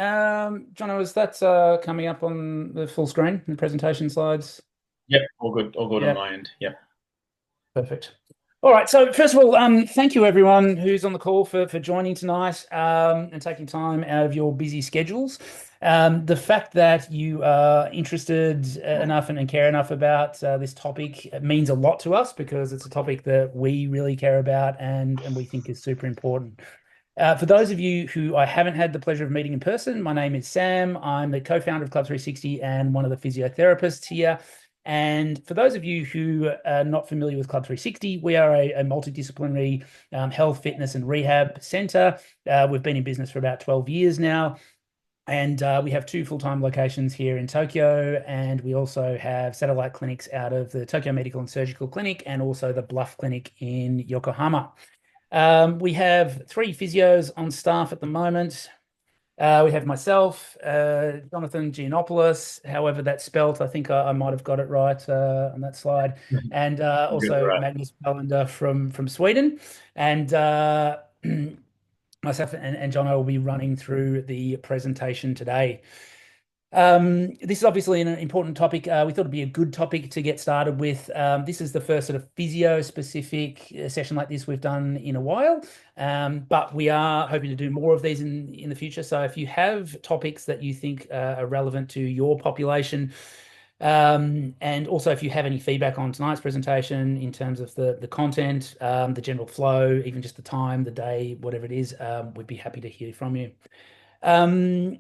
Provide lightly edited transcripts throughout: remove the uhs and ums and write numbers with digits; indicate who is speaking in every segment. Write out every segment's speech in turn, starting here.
Speaker 1: Jono, is that coming up on the full screen, the presentation slides?
Speaker 2: Yep, all good on
Speaker 1: Yeah,
Speaker 2: my end. Yep.
Speaker 1: perfect. All right. So first of all, thank you everyone who's on the call for joining tonight and taking time out of your busy schedules. The fact that you are interested enough and care enough about this topic means a lot to us because it's a topic that we really care about and we think is super important. For those of you who I haven't had the pleasure of meeting in person, my name is Sam. I'm the co-founder of Club 360 and one of the physiotherapists here. And for those of you who are not familiar with Club 360, we are a multidisciplinary health, fitness, and rehab center. We've been in business for about 12 years now. And we have two full-time locations here in Tokyo, and we also have satellite clinics out of the Tokyo Medical and Surgical Clinic and also the Bluff Clinic in Yokohama. We have three physios on staff at the moment. We have myself, Jonathan Giannopoulos, however that's spelt. I think I might have got it right on that slide. And
Speaker 2: Good,
Speaker 1: also
Speaker 2: right.
Speaker 1: Magnus Belander from Sweden. And myself and Jono will be running through the presentation today. This is obviously an important topic. We thought it'd be a good topic to get started with. This is the first sort of physio-specific session like this we've done in a while, but we are hoping to do more of these in the future. So if you have topics that you think are relevant to your population, and also if you have any feedback on tonight's presentation in terms of the content, the general flow, even just the time, the day, whatever it is, we'd be happy to hear from you. Um,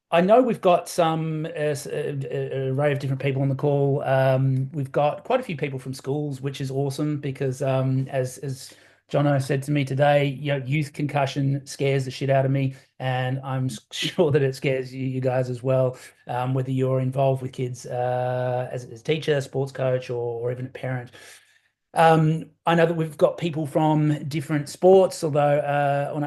Speaker 1: I know we've got some array of different people on the call. We've got quite a few people from schools, which is awesome because, as Jono said to me today, youth concussion scares the shit out of me, and I'm sure that it scares you guys as well. Whether you're involved with kids as a teacher, sports coach, or even a parent. I know that we've got people from different sports, although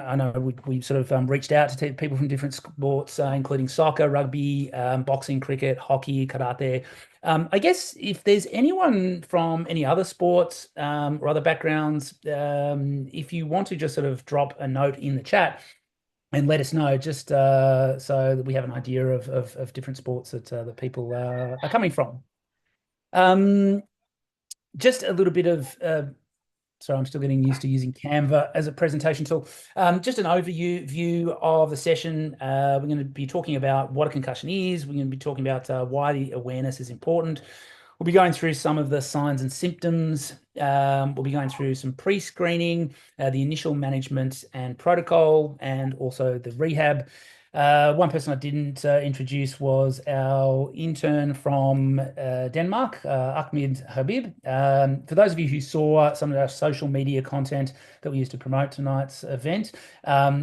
Speaker 1: I know we sort of reached out to people from different sports, including soccer, rugby, boxing, cricket, hockey, karate. I guess if there's anyone from any other sports or other backgrounds, if you want to just sort of drop a note in the chat and let us know, just so that we have an idea of different sports that people are coming from. Um, just a little bit of sorry, I'm still getting used to using Canva as a presentation tool. Just an overview view of the session. We're going to be talking about what a concussion is. We're going to be talking about why the awareness is important. We'll be going through some of the signs and symptoms. We'll be going through some pre-screening, the initial management and protocol, and also the rehab. One person I didn't introduce was our intern from Denmark, Ahmed Habib. For those of you who saw some of our social media content that we used to promote tonight's event,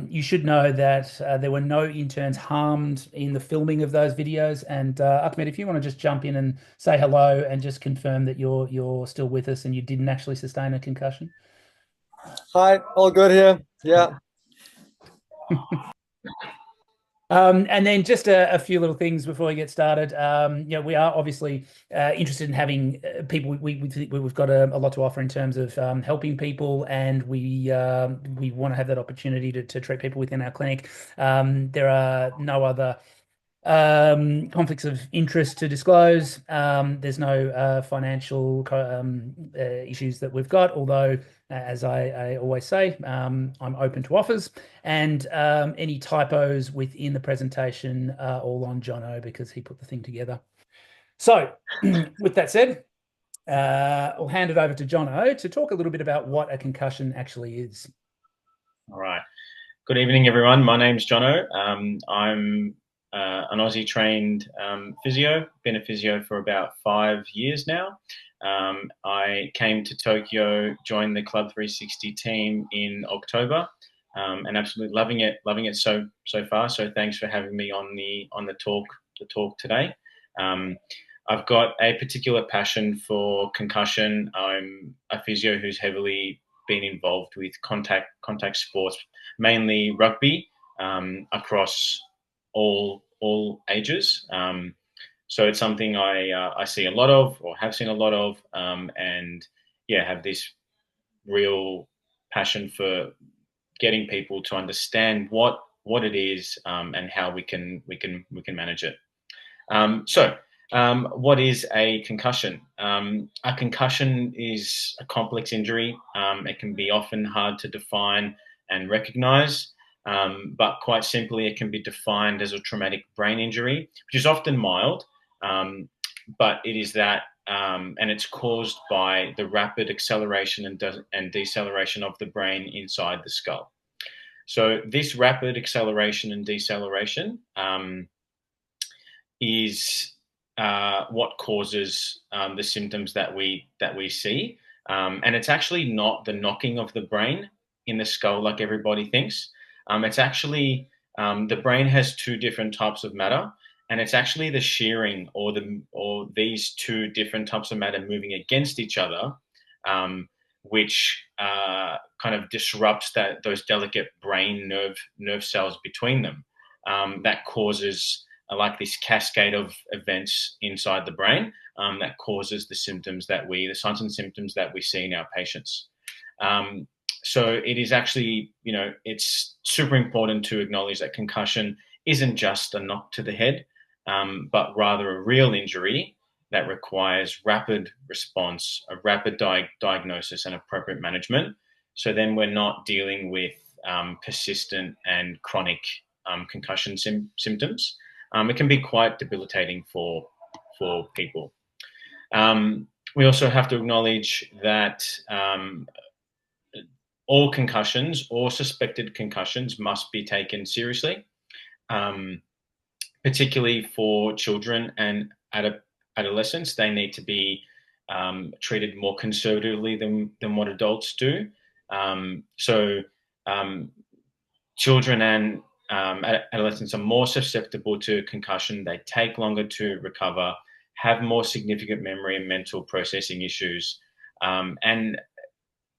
Speaker 1: you should know that there were no interns harmed in the filming of those videos. And Ahmed, if you want to just jump in and say hello and just confirm that you're still with us and you didn't actually sustain a concussion.
Speaker 3: Hi, all good here. Yeah.
Speaker 1: And then just a few little things before we get started. We are obviously interested in having people. We've got a lot to offer in terms of helping people, and we want to have that opportunity to treat people within our clinic. There are no other conflicts of interest to disclose. There's no financial issues that we've got, although, as I always say, I'm open to offers. And any typos within the presentation are all on Jono because he put the thing together. So, with that said, I'll hand it over to Jono to talk a little bit about what a concussion actually is.
Speaker 2: All right. Good evening, everyone. My name's Jono. I'm an Aussie trained physio. Been a physio for about 5 years now. I came to Tokyo, joined the Club 360 team in October, and absolutely loving it so far. So thanks for having me on the talk today. I've got a particular passion for concussion. I'm a physio who's heavily been involved with contact sports, mainly rugby, across all ages. So it's something I see a lot of, or have seen a lot of, and yeah, have this real passion for getting people to understand what what it is, and how we can manage it. What is a concussion? A concussion is a complex injury. It can be often hard to define and recognize, but quite simply, it can be defined as a traumatic brain injury, which is often mild, but it is that, and it's caused by the rapid acceleration and deceleration of the brain inside the skull. So this rapid acceleration and deceleration is what causes the symptoms that we see, and it's actually not the knocking of the brain in the skull like everybody thinks. It's actually the brain has two different types of matter, and it's actually the shearing or these two different types of matter moving against each other, which kind of disrupts those delicate brain nerve cells between them, that causes like this cascade of events inside the brain that causes the signs and symptoms that we see in our patients. So it is actually, it's super important to acknowledge that concussion isn't just a knock to the head, but rather a real injury that requires rapid response, a rapid diagnosis and appropriate management. So then we're not dealing with persistent and chronic concussion symptoms. It can be quite debilitating for people. We also have to acknowledge that all concussions or suspected concussions must be taken seriously, particularly for children and adolescents. They need to be treated more conservatively than what adults do. Children and adolescents are more susceptible to concussion. They take longer to recover, have more significant memory and mental processing issues, and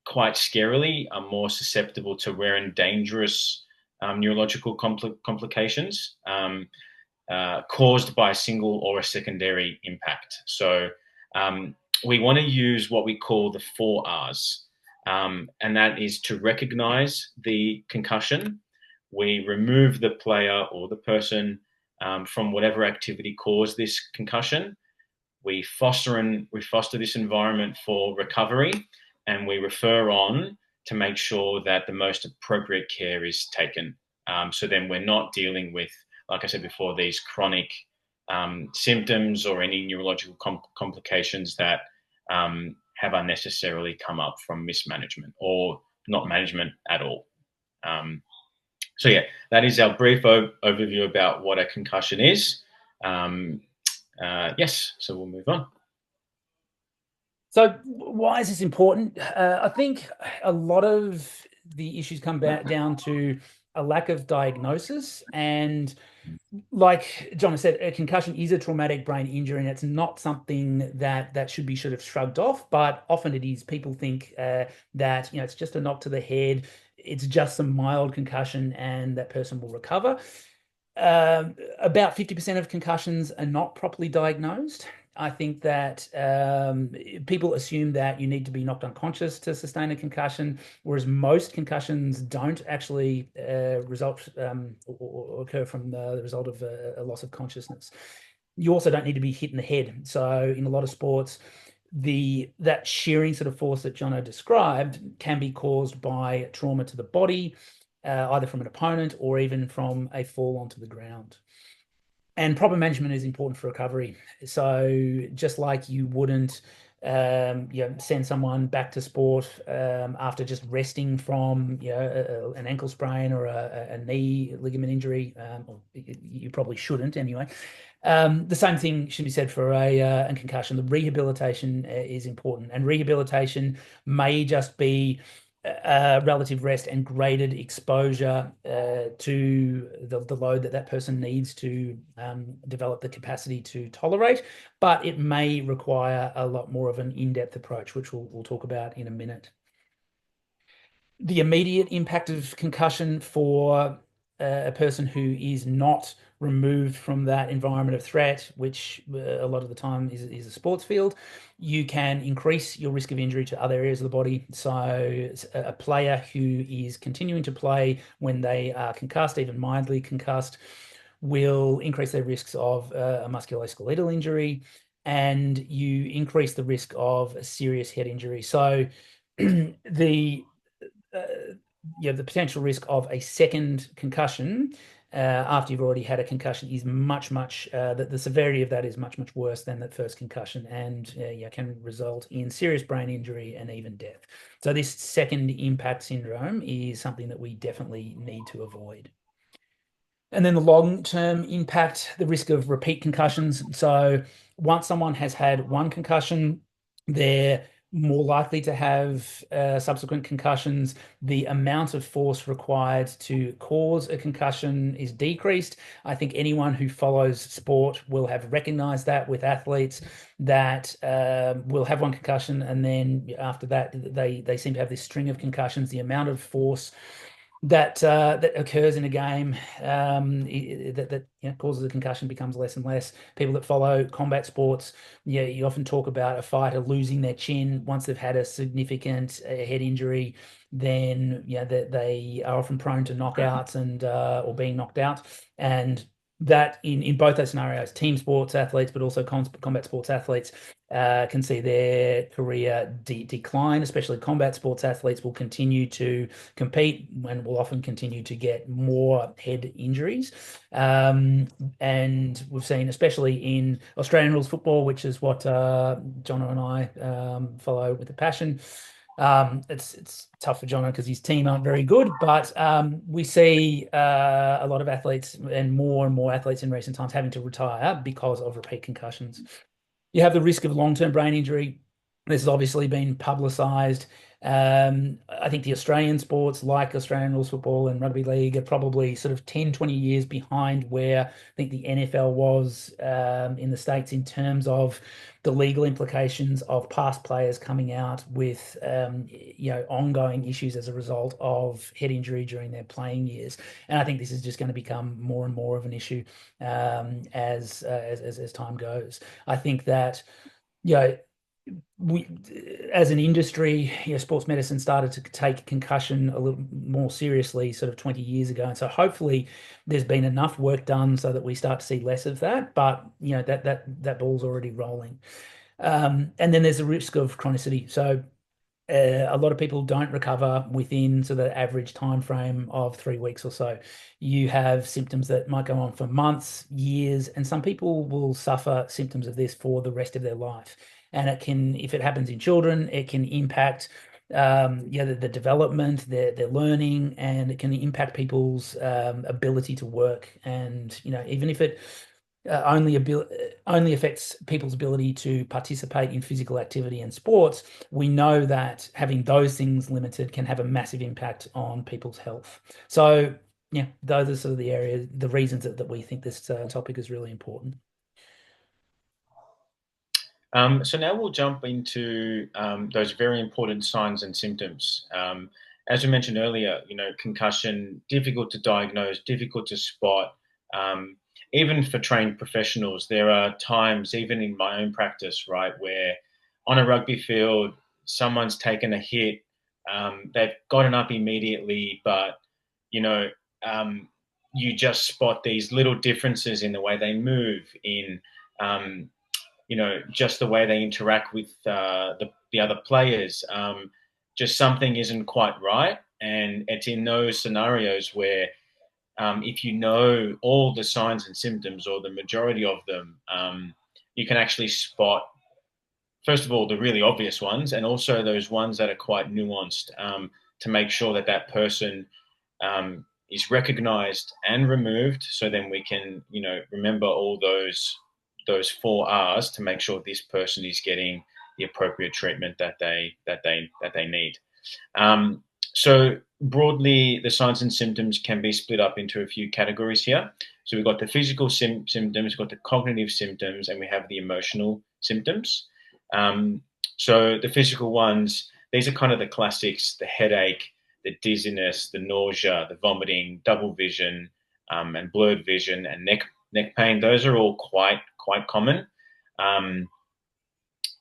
Speaker 2: quite scarily are more susceptible to rare and dangerous neurological complications caused by a single or a secondary impact. So we want to use what we call the 4 R's, and that is to recognize the concussion. We remove the player or the person from whatever activity caused this concussion. We foster this environment for recovery, and we refer on to make sure that the most appropriate care is taken. So then we're not dealing with, like I said before, these chronic symptoms or any neurological complications that have unnecessarily come up from mismanagement or not management at all. So yeah, that is our brief overview about what a concussion is. Yes, so we'll move on.
Speaker 1: So why is this important? I think a lot of the issues come back down to a lack of diagnosis. And like John has said, a concussion is a traumatic brain injury, and it's not something that should be sort of shrugged off, but often it is. People think that, it's just a knock to the head, it's just some mild concussion, and that person will recover. About 50% of concussions are not properly diagnosed. I think that people assume that you need to be knocked unconscious to sustain a concussion, whereas most concussions don't actually result or occur from the result of a loss of consciousness. You also don't need to be hit in the head. So in a lot of sports, that shearing sort of force that Jono described can be caused by trauma to the body, either from an opponent or even from a fall onto the ground. And proper management is important for recovery. So just like you wouldn't send someone back to sport after just resting from an ankle sprain or a knee ligament injury, or you probably shouldn't anyway. The same thing should be said for a concussion. The rehabilitation is important, and rehabilitation may just be relative rest and graded exposure to the load that person needs to develop the capacity to tolerate, but it may require a lot more of an in-depth approach, which we'll talk about in a minute. The immediate impact of concussion for a person who is not removed from that environment of threat, which a lot of the time is a sports field, you can increase your risk of injury to other areas of the body. So a player who is continuing to play when they are concussed, even mildly concussed, will increase their risks of a musculoskeletal injury, and you increase the risk of a serious head injury. So the the potential risk of a second concussion after you've already had a concussion is much the severity of that is much worse than that first concussion, and can result in serious brain injury and even death. So this second impact syndrome is something that we definitely need to avoid. And then the long-term impact, the risk of repeat concussions. So once someone has had one concussion, they're more likely to have subsequent concussions. The amount of force required to cause a concussion is decreased. I think anyone who follows sport will have recognized that with athletes that will have one concussion, and then after that, they seem to have this string of concussions. The amount of force that occurs in a game that causes a concussion becomes less and less. People that follow combat sports, you often talk about a fighter losing their chin once they've had a significant head injury. Then that they are often prone to knockouts and or being knocked out, and that in both those scenarios, team sports athletes, but also combat sports athletes, can see their career decline. Especially combat sports athletes will continue to compete and will often continue to get more head injuries. And we've seen, especially in Australian rules football, which is what Jono and I follow with a passion. It's tough for Jono because his team aren't very good, but we see a lot of athletes and more athletes in recent times having to retire because of repeat concussions. You have the risk of long-term brain injury. This has obviously been publicised. I think the Australian sports, like Australian rules football and rugby league, are probably sort of 10, 20 years behind where I think the NFL was in the States in terms of the legal implications of past players coming out with ongoing issues as a result of head injury during their playing years. And I think this is just going to become more and more of an issue as time goes. I think that we, as an industry, sports medicine started to take concussion a little more seriously sort of 20 years ago. And so hopefully there's been enough work done so that we start to see less of that, but that ball's already rolling. And then there's a risk of chronicity. So a lot of people don't recover within sort of the average time frame of 3 weeks or so. You have symptoms that might go on for months, years, and some people will suffer symptoms of this for the rest of their life. And it can, if it happens in children, it can impact the development, their learning, and it can impact people's ability to work. And even if it only affects people's ability to participate in physical activity and sports, we know that having those things limited can have a massive impact on people's health. So those are sort of the areas, the reasons that we think this topic is really important.
Speaker 2: So now we'll jump into those very important signs and symptoms. As we mentioned earlier, concussion, difficult to diagnose, difficult to spot. Even for trained professionals, there are times, even in my own practice, right, where on a rugby field, someone's taken a hit, they've gotten up immediately, but, you just spot these little differences in the way they move, in, just the way they interact with the other players. Just something isn't quite right. And it's in those scenarios where if you know all the signs and symptoms, or the majority of them, you can actually spot, first of all, the really obvious ones, and also those ones that are quite nuanced, to make sure that that person is recognized and removed. So then we can, remember all those 4 R's to make sure this person is getting the appropriate treatment that they need. So broadly, the signs and symptoms can be split up into a few categories here. So we've got the physical symptoms, we've got the cognitive symptoms, and we have the emotional symptoms. So the physical ones, these are kind of the classics: the headache, the dizziness, the nausea, the vomiting, double vision, and blurred vision, and neck pain. Those are all quite common.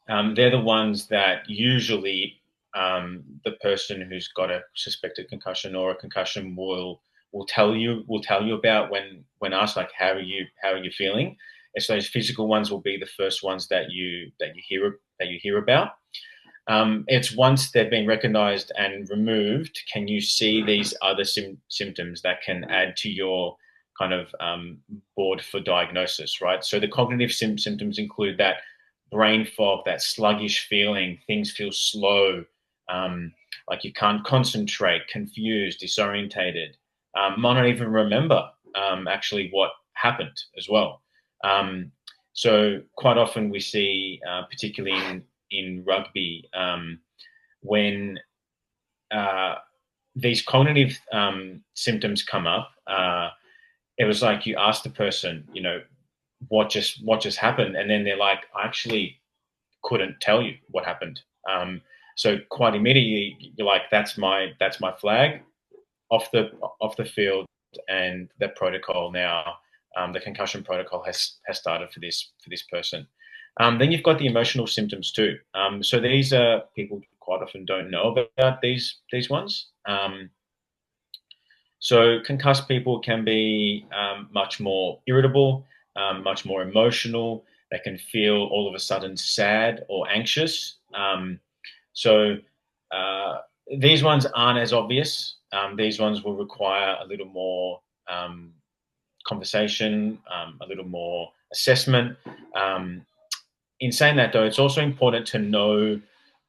Speaker 2: They're the ones that usually the person who's got a suspected concussion or a concussion will tell you about when asked, like, how are you feeling. And so those physical ones will be the first ones that you hear about. It's once they've been recognized and removed, can you see these other symptoms that can add to your kind of board for diagnosis, right? So the cognitive symptoms include that brain fog, that sluggish feeling, things feel slow, like you can't concentrate, confused, disorientated, might not even remember actually what happened as well. So quite often we see, particularly in rugby, when these cognitive symptoms come up, it was like you ask the person, what just happened, and then they're like, I actually couldn't tell you what happened. So quite immediately you're like, that's my flag, off the field, and the protocol now, the concussion protocol has started for this person. Then you've got the emotional symptoms too. So these are people quite often don't know about these ones. So concussed people can be much more irritable, much more emotional. They can feel all of a sudden sad or anxious. So these ones aren't as obvious. These ones will require a little more conversation, a little more assessment. In saying that, though, it's also important to know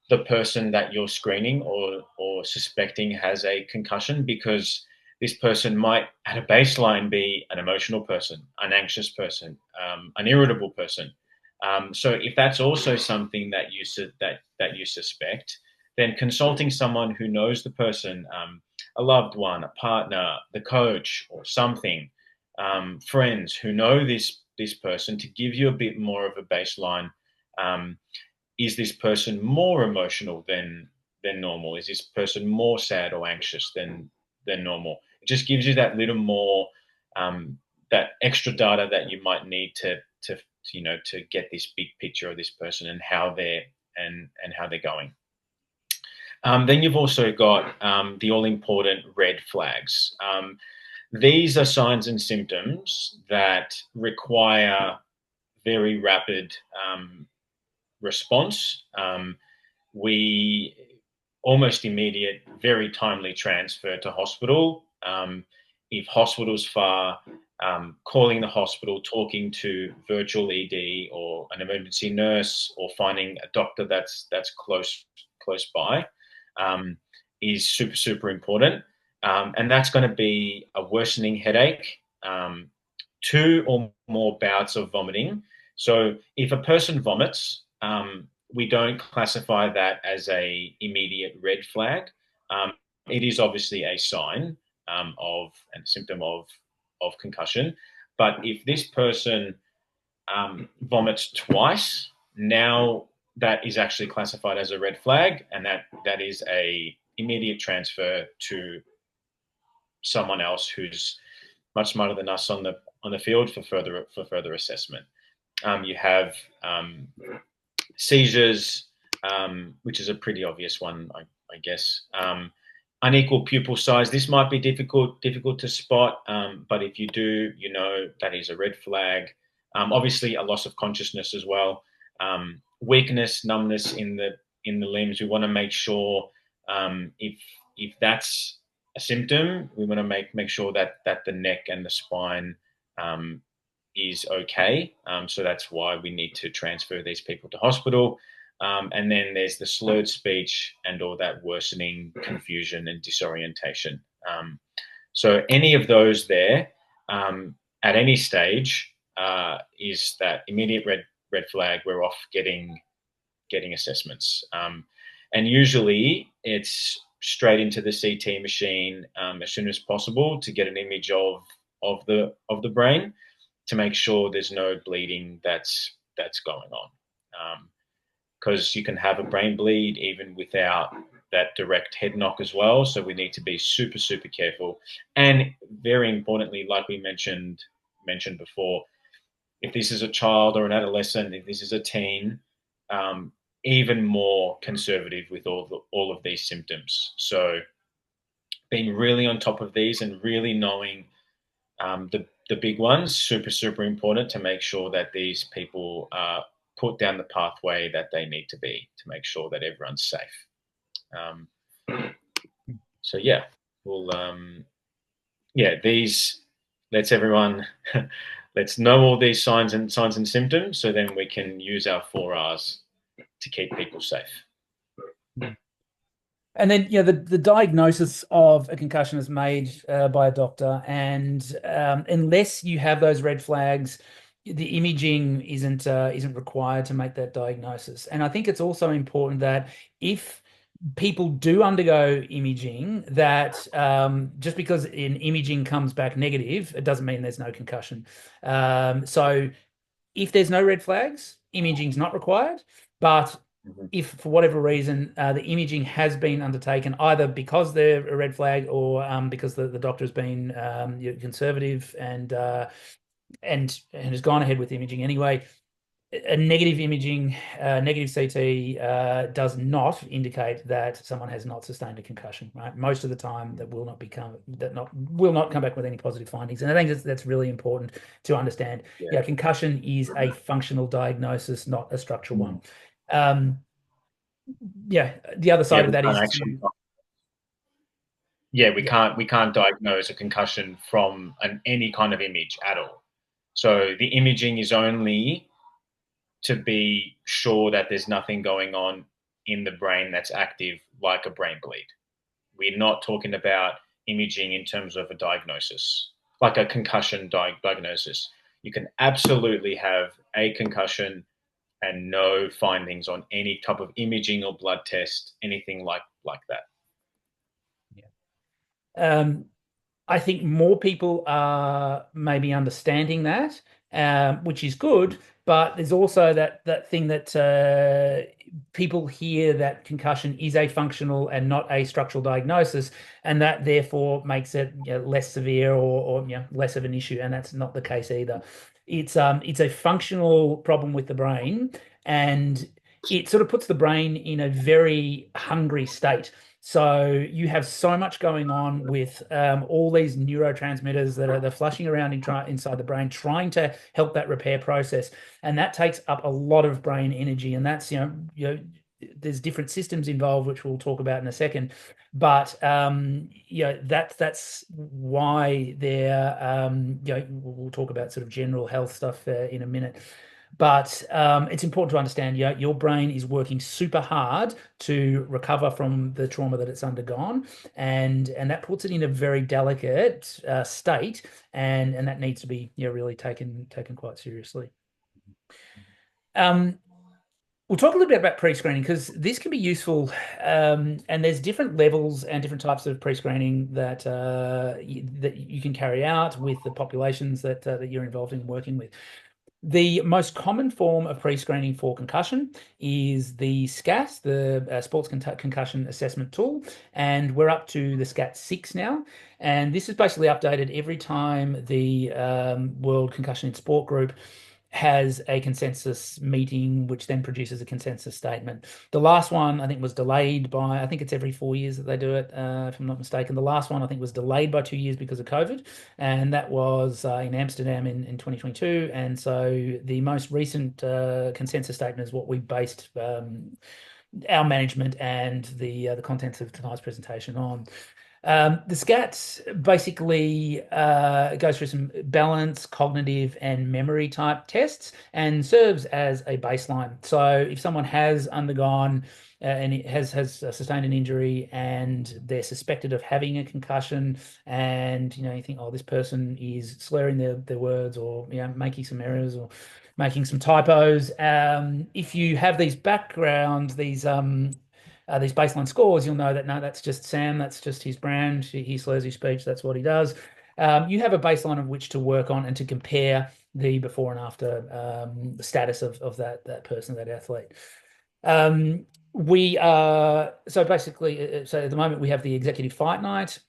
Speaker 2: the person that you're screening or suspecting has a concussion, because this person might, at a baseline, be an emotional person, an anxious person, an irritable person. So if that's also something that you suspect, then consulting someone who knows the person, a loved one, a partner, the coach, or something, friends who know this person, to give you a bit more of a baseline. Is this person more emotional than normal? Is this person more sad or anxious than normal? It just gives you that little more, that extra data that you might need to get this big picture of this person and how they're going. Then you've also got the all-important red flags. These are signs and symptoms that require very rapid response. We almost immediate, very timely transfer to hospital. If hospital's far, calling the hospital, talking to virtual ED or an emergency nurse, or finding a doctor that's close by, is super important. And that's going to be a worsening headache, 2 or more bouts of vomiting. So if a person vomits, we don't classify that as a immediate red flag. It is obviously a sign of and symptom of concussion. But if this person vomits twice, now that is actually classified as a red flag, and that is a immediate transfer to someone else who's much smarter than us on the field for further assessment. You have seizures, which is a pretty obvious one, I guess. Unequal pupil size. This might be difficult to spot, but if you do, that is a red flag. Obviously, a loss of consciousness as well. Weakness, numbness in the limbs. We want to make sure, if that's a symptom, we want to make sure that the neck and the spine is okay. So that's why we need to transfer these people to hospital. And then there's the slurred speech and all that worsening confusion and disorientation. So any of those there, at any stage, is that immediate red flag. We're off getting assessments. And usually it's straight into the CT machine as soon as possible to get an image of the brain, to make sure there's no bleeding that's going on. Because you can have a brain bleed even without that direct head knock as well. So we need to be super, super careful. And very importantly, like we mentioned before, if this is a child or an adolescent, if this is a teen, even more conservative with all of these symptoms. So being really on top of these and really knowing the big ones, super, super important to make sure that these people are put down the pathway that they need to be to make sure that everyone's safe. So yeah, we'll these let's everyone let's know all these signs and symptoms, so then we can use our 4Rs to keep people safe.
Speaker 1: And then, the diagnosis of a concussion is made by a doctor, and unless you have those red flags, the imaging isn't required to make that diagnosis. And I think it's also important that if people do undergo imaging, that just because an imaging comes back negative, it doesn't mean there's no concussion. So if there's no red flags, imaging's not required. But if for whatever reason the imaging has been undertaken, either because they're a red flag or because the doctor has been conservative and has gone ahead with imaging anyway, a negative imaging, negative CT does not indicate that someone has not sustained a concussion. Right, most of the time that will not come back with any positive findings, and I think that's really important to understand. Yeah, concussion is a functional diagnosis, not a structural one. The other side of that is
Speaker 2: we can't diagnose a concussion from any kind of image at all. So the imaging is only to be sure that there's nothing going on in the brain that's active, like a brain bleed. We're not talking about imaging in terms of a diagnosis, like a concussion diagnosis. You can absolutely have a concussion and no findings on any type of imaging or blood test, anything like that.
Speaker 1: I think more people are maybe understanding that, which is good. But there's also that thing that people hear that concussion is a functional and not a structural diagnosis, and that therefore makes it less severe or less of an issue. And that's not the case either. It's a functional problem with the brain, and it sort of puts the brain in a very hungry state. So you have so much going on with all these neurotransmitters that are flushing around inside the brain, trying to help that repair process, and that takes up a lot of brain energy. And that's there's different systems involved, which we'll talk about in a second. But that's why we'll talk about sort of general health stuff in a minute. But it's important to understand your brain is working super hard to recover from the trauma that it's undergone, and that puts it in a very delicate state, and that needs to be really taken quite seriously. We'll talk a little bit about pre-screening, because this can be useful, and there's different levels and different types of pre-screening that you can carry out with the populations that you're involved in working with. The most common form of pre-screening for concussion is the SCAS, the Sports Concussion Assessment Tool, and we're up to the SCAT-6 now. And this is basically updated every time the World Concussion in Sport Group has a consensus meeting, which then produces a consensus statement. The last one, I think, was delayed by, I think it's every 4 years that they do it, if I'm not mistaken. The last one, I think, was delayed by 2 years because of COVID, and that was in Amsterdam in 2022. And so the most recent consensus statement is what we based our management and the contents of tonight's presentation on. The SCAT basically goes through some balance, cognitive, and memory type tests and serves as a baseline. So if someone has undergone and it has sustained an injury and they're suspected of having a concussion, and you think, oh, this person is slurring their words, or making some errors or making some typos. If you have these backgrounds, these baseline scores, you'll know that no, that's just Sam, that's just his brand. He slurs his speech, that's what he does. You have a baseline of which to work on and to compare the before and after status of that person, that athlete. We are so basically, so at the moment we have the executive fight night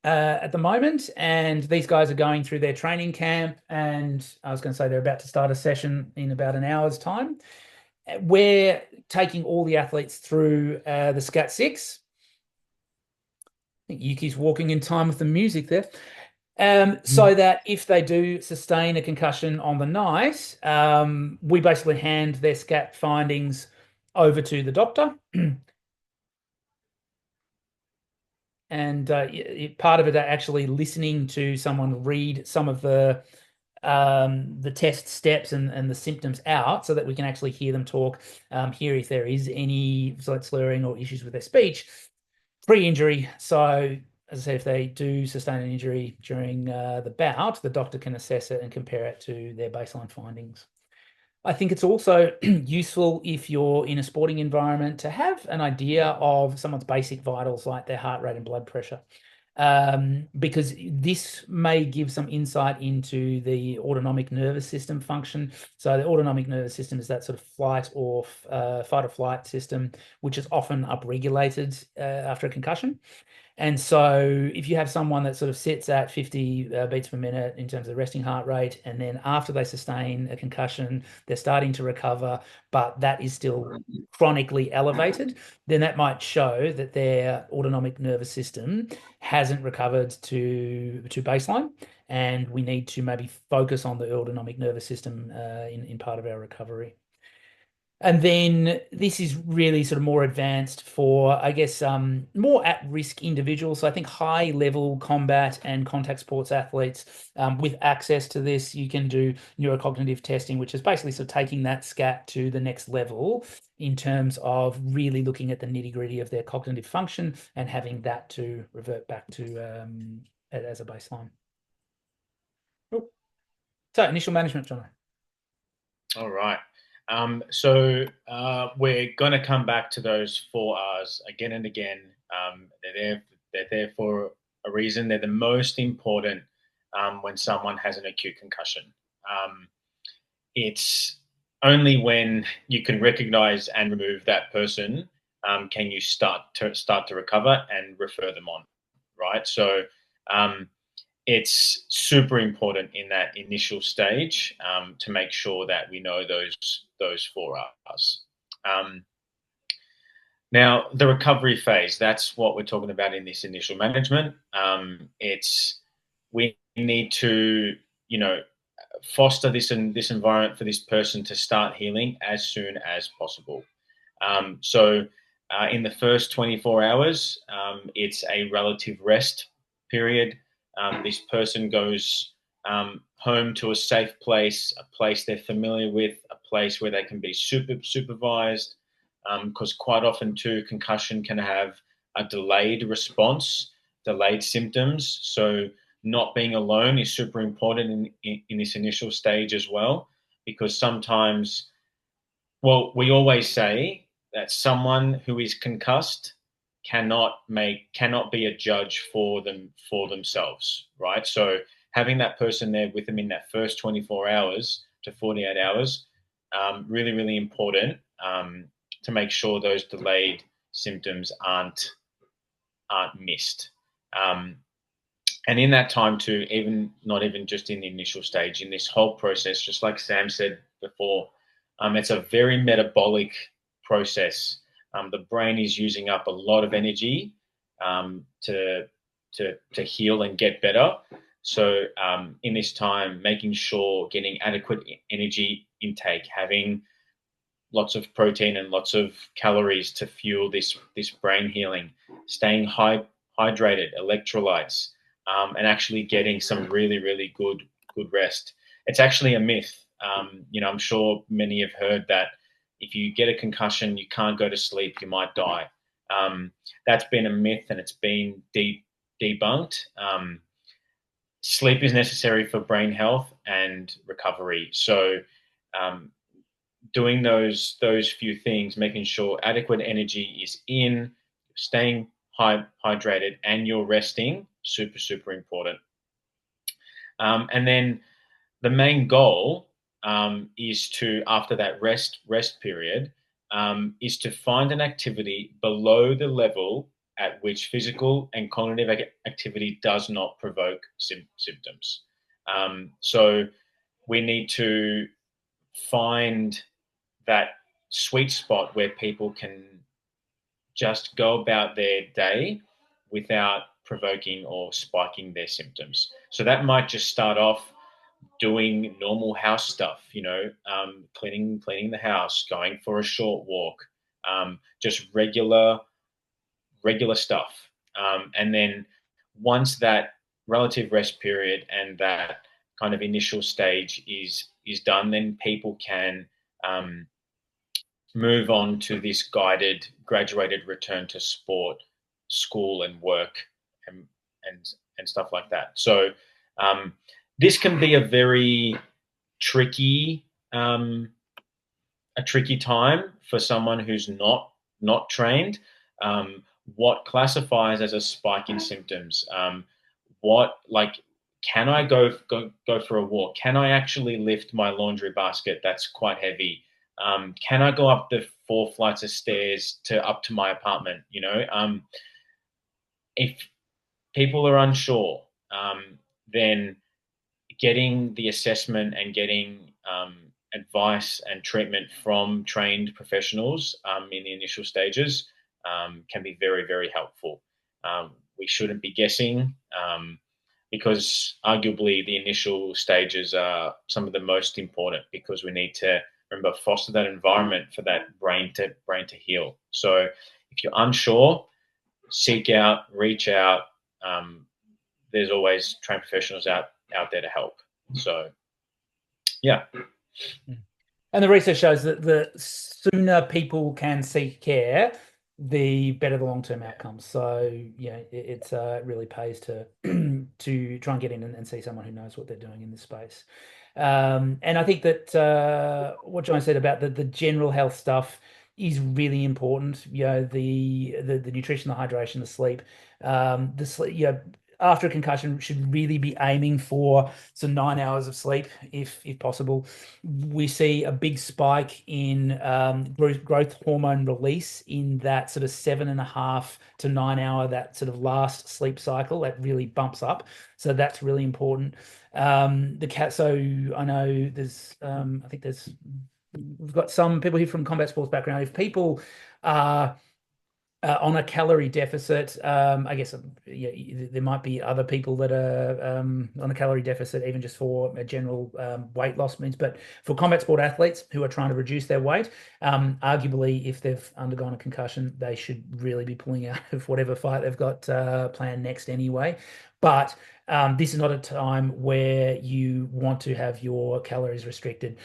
Speaker 1: at the moment, and these guys are going through their training camp. And I was going to say they're about to start a session in about an hour's time. We're taking all the athletes through the SCAT 6. I think Yuki's walking in time with the music there. So that if they do sustain a concussion on the night, we basically hand their SCAT findings over to the doctor. And part of it actually listening to someone read some of the test steps and the symptoms out so that we can actually hear them talk, hear if there is any slurring or issues with their speech pre-injury. So as I said, if they do sustain an injury during the bout, the doctor can assess it and compare it to their baseline findings. I think it's also useful if you're in a sporting environment to have an idea of someone's basic vitals like their heart rate and blood pressure, because this may give some insight into the autonomic nervous system function. So the autonomic nervous system is that sort of fight or flight system, which is often upregulated after a concussion. And so if you have someone that sort of sits at 50 beats per minute in terms of resting heart rate, and then after they sustain a concussion, they're starting to recover, but that is still chronically elevated, then that might show that their autonomic nervous system hasn't recovered to baseline. And we need to maybe focus on the autonomic nervous system in part of our recovery. And then this is really sort of more advanced for, I guess, more at-risk individuals. So I think high-level combat and contact sports athletes with access to this, you can do neurocognitive testing, which is basically sort of taking that SCAT to the next level in terms of really looking at the nitty-gritty of their cognitive function and having that to revert back to as a baseline. Cool. So initial management, John.
Speaker 2: All right. So we're going to come back to those 4 Rs again and again. They're there for a reason. They're the most important when someone has an acute concussion. It's only when you can recognize and remove that person can you start to recover and refer them on, right? So it's super important in that initial stage to make sure that we know those 4 Rs. Now, the recovery phase, that's what we're talking about in this initial management. We need to, foster this environment for this person to start healing as soon as possible. So in the first 24 hours, it's a relative rest period. This person goes home to a safe place, a place they're familiar with, a place where they can be supervised, because quite often too, concussion can have a delayed response, delayed symptoms. So not being alone is super important in this initial stage as well, because sometimes, well, we always say that someone who is concussed cannot be a judge for themselves, right? So having that person there with them in that first 24 hours to 48 hours, really, really important to make sure those delayed symptoms aren't missed. And in that time too, not even just in the initial stage, in this whole process, just like Sam said before, it's a very metabolic process. The brain is using up a lot of energy to heal and get better. So in this time, making sure getting adequate energy intake, having lots of protein and lots of calories to fuel this brain healing, staying hydrated, electrolytes, and actually getting some really, really good rest. It's actually a myth. I'm sure many have heard that if you get a concussion, you can't go to sleep, you might die. That's been a myth and it's been debunked. Sleep is necessary for brain health and recovery. So doing those few things, making sure adequate energy is in, staying hydrated, and you're resting, super, super important. And then the main goal is to, after that rest period, is to find an activity below the level at which physical and cognitive activity does not provoke symptoms. So we need to find that sweet spot where people can just go about their day without provoking or spiking their symptoms. So that might just start off doing normal house stuff, cleaning the house, going for a short walk, just regular stuff. And then once that relative rest period and that kind of initial stage is done, then people can move on to this guided, graduated return to sport, school, and work, and and stuff like that. So this can be a very tricky time for someone who's not trained. What classifies as a spike in symptoms? What, like, can I go for a walk? Can I actually lift my laundry basket that's quite heavy? Can I go up the 4 flights of stairs up to my apartment? If people are unsure, then getting the assessment and getting advice and treatment from trained professionals in the initial stages can be very, very helpful. We shouldn't be guessing because arguably the initial stages are some of the most important, because we need to, remember, foster that environment for that brain to heal. So if you're unsure, seek out, reach out. There's always trained professionals out there to help. So, yeah.
Speaker 1: And the research shows that the sooner people can seek care, the better the long-term outcomes. So, yeah, it really pays to to try and get in and see someone who knows what they're doing in this space. And I think that what John said about the general health stuff is really important. The nutrition, the hydration, the sleep, after a concussion should really be aiming for some 9 hours of sleep if possible. We see a big spike in growth hormone release in that sort of 7.5 to 9 hour, that sort of last sleep cycle, that really bumps up. So that's really important. So I know we've got some people here from combat sports background. If people are on a calorie deficit, I guess there might be other people that are on a calorie deficit, even just for a general weight loss means. But for combat sport athletes who are trying to reduce their weight, arguably, if they've undergone a concussion, they should really be pulling out of whatever fight they've got planned next anyway. But this is not a time where you want to have your calories restricted.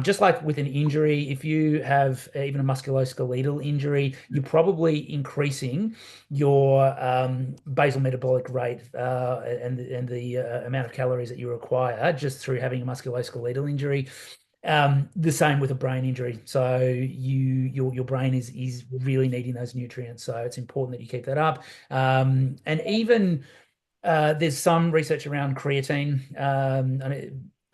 Speaker 1: Just like with an injury, if you have even a musculoskeletal injury, you're probably increasing your basal metabolic rate and the amount of calories that you require just through having a musculoskeletal injury. The same with a brain injury. So your brain is really needing those nutrients. So it's important that you keep that up. And even there's some research around creatine.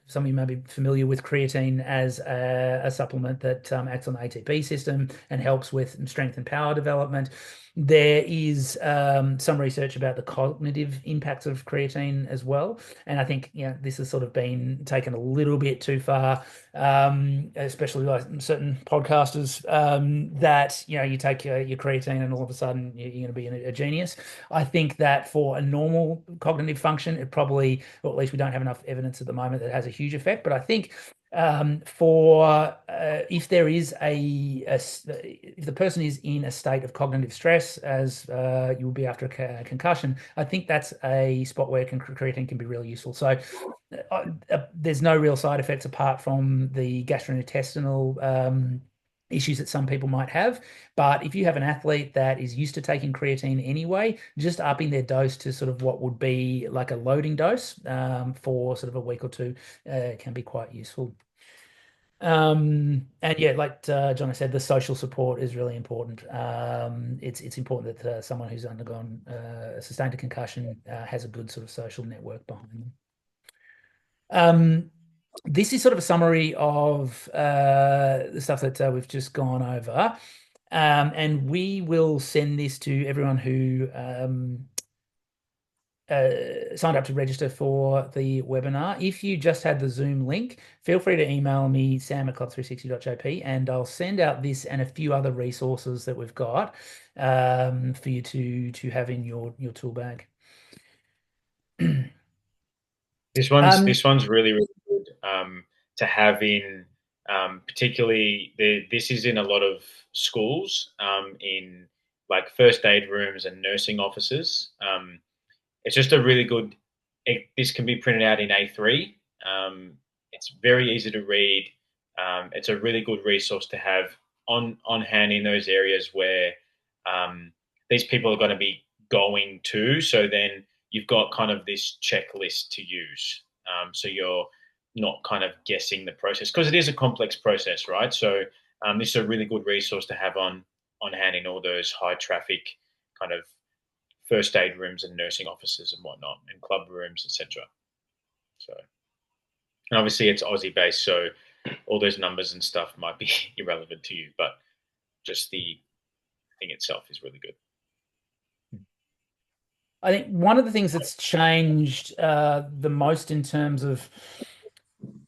Speaker 1: Some of you may be familiar with creatine as a supplement that acts on the ATP system and helps with strength and power development. There is some research about the cognitive impacts of creatine as well. And I think this has sort of been taken a little bit too far, especially by certain podcasters, that you take your creatine and all of a sudden you're going to be a genius. I think that for a normal cognitive function, it probably, or at least we don't have enough evidence at the moment that it has a huge effect. But I think if there is if the person is in a state of cognitive stress, as you will be after a concussion, I think that's a spot where creatine can be really useful. So there's no real side effects apart from the gastrointestinal issues that some people might have. But if you have an athlete that is used to taking creatine anyway, just upping their dose to sort of what would be like a loading dose for sort of a week or two can be quite useful. And yeah, like John said, the social support is really important. It's important that someone who's undergone sustained a concussion has a good sort of social network behind them. this is sort of a summary of the stuff that we've just gone over. And we will send this to everyone who signed up to register for the webinar. If you just had the Zoom link, feel free to email me, sam@club360.jp, and I'll send out this and a few other resources that we've got for you to have in your tool bag.
Speaker 2: This one's really, really good to have in, particularly this is in a lot of schools, in like first aid rooms and nursing offices. It's just a really good. This can be printed out in A3. It's very easy to read. It's a really good resource to have on hand in those areas where these people are going to be going to. So then you've got kind of this checklist to use. So you're not kind of guessing the process because it is a complex process, right? So this is a really good resource to have on hand in all those high traffic kind of first aid rooms and nursing offices and whatnot, and club rooms, etc. So, and obviously it's Aussie based, so all those numbers and stuff might be irrelevant to you, but just the thing itself is really good.
Speaker 1: I think one of the things that's changed the most in terms of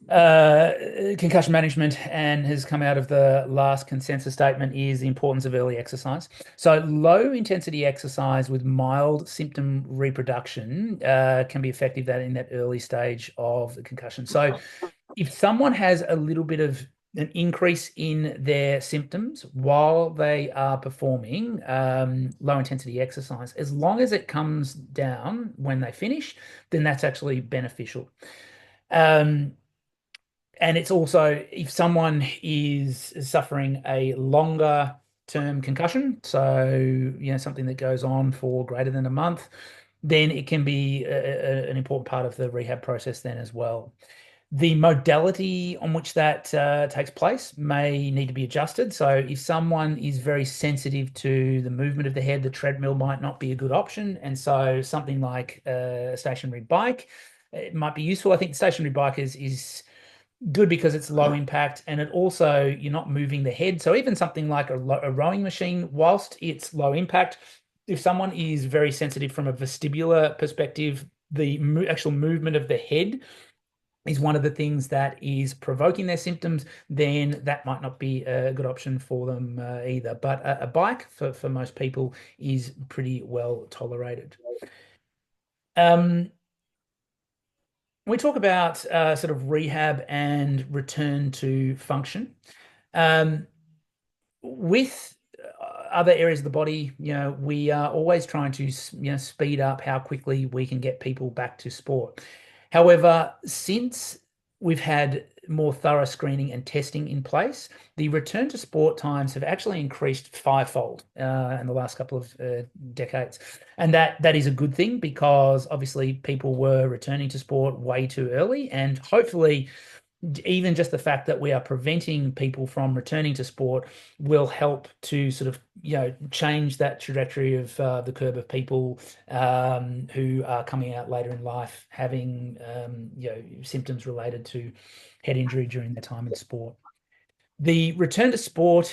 Speaker 1: concussion management and has come out of the last consensus statement is the importance of early exercise. So low intensity exercise with mild symptom reproduction can be effective in that early stage of the concussion. So if someone has a little bit of an increase in their symptoms while they are performing low intensity exercise, as long as it comes down when they finish, then that's actually beneficial. And it's also if someone is suffering a longer term concussion, so something that goes on for greater than a month, then it can be an important part of the rehab process then as well. The modality on which that takes place may need to be adjusted. So if someone is very sensitive to the movement of the head, the treadmill might not be a good option. And so something like a stationary bike, it might be useful. I think the stationary bike is good because it's low impact and it also you're not moving the head. So even something like a rowing machine, whilst it's low impact, if someone is very sensitive from a vestibular perspective, the actual movement of the head is one of the things that is provoking their symptoms, then that might not be a good option for them either. But a bike for most people is pretty well tolerated. We talk about sort of rehab and return to function. With other areas of the body, we are always trying to, speed up how quickly we can get people back to sport. However, since we've had more thorough screening and testing in place, the return to sport times have actually increased fivefold in the last couple of decades. And that is a good thing because obviously people were returning to sport way too early. And hopefully, even just the fact that we are preventing people from returning to sport will help to sort of change that trajectory of the curve of people who are coming out later in life having symptoms related to head injury during their time in sport. The return to sport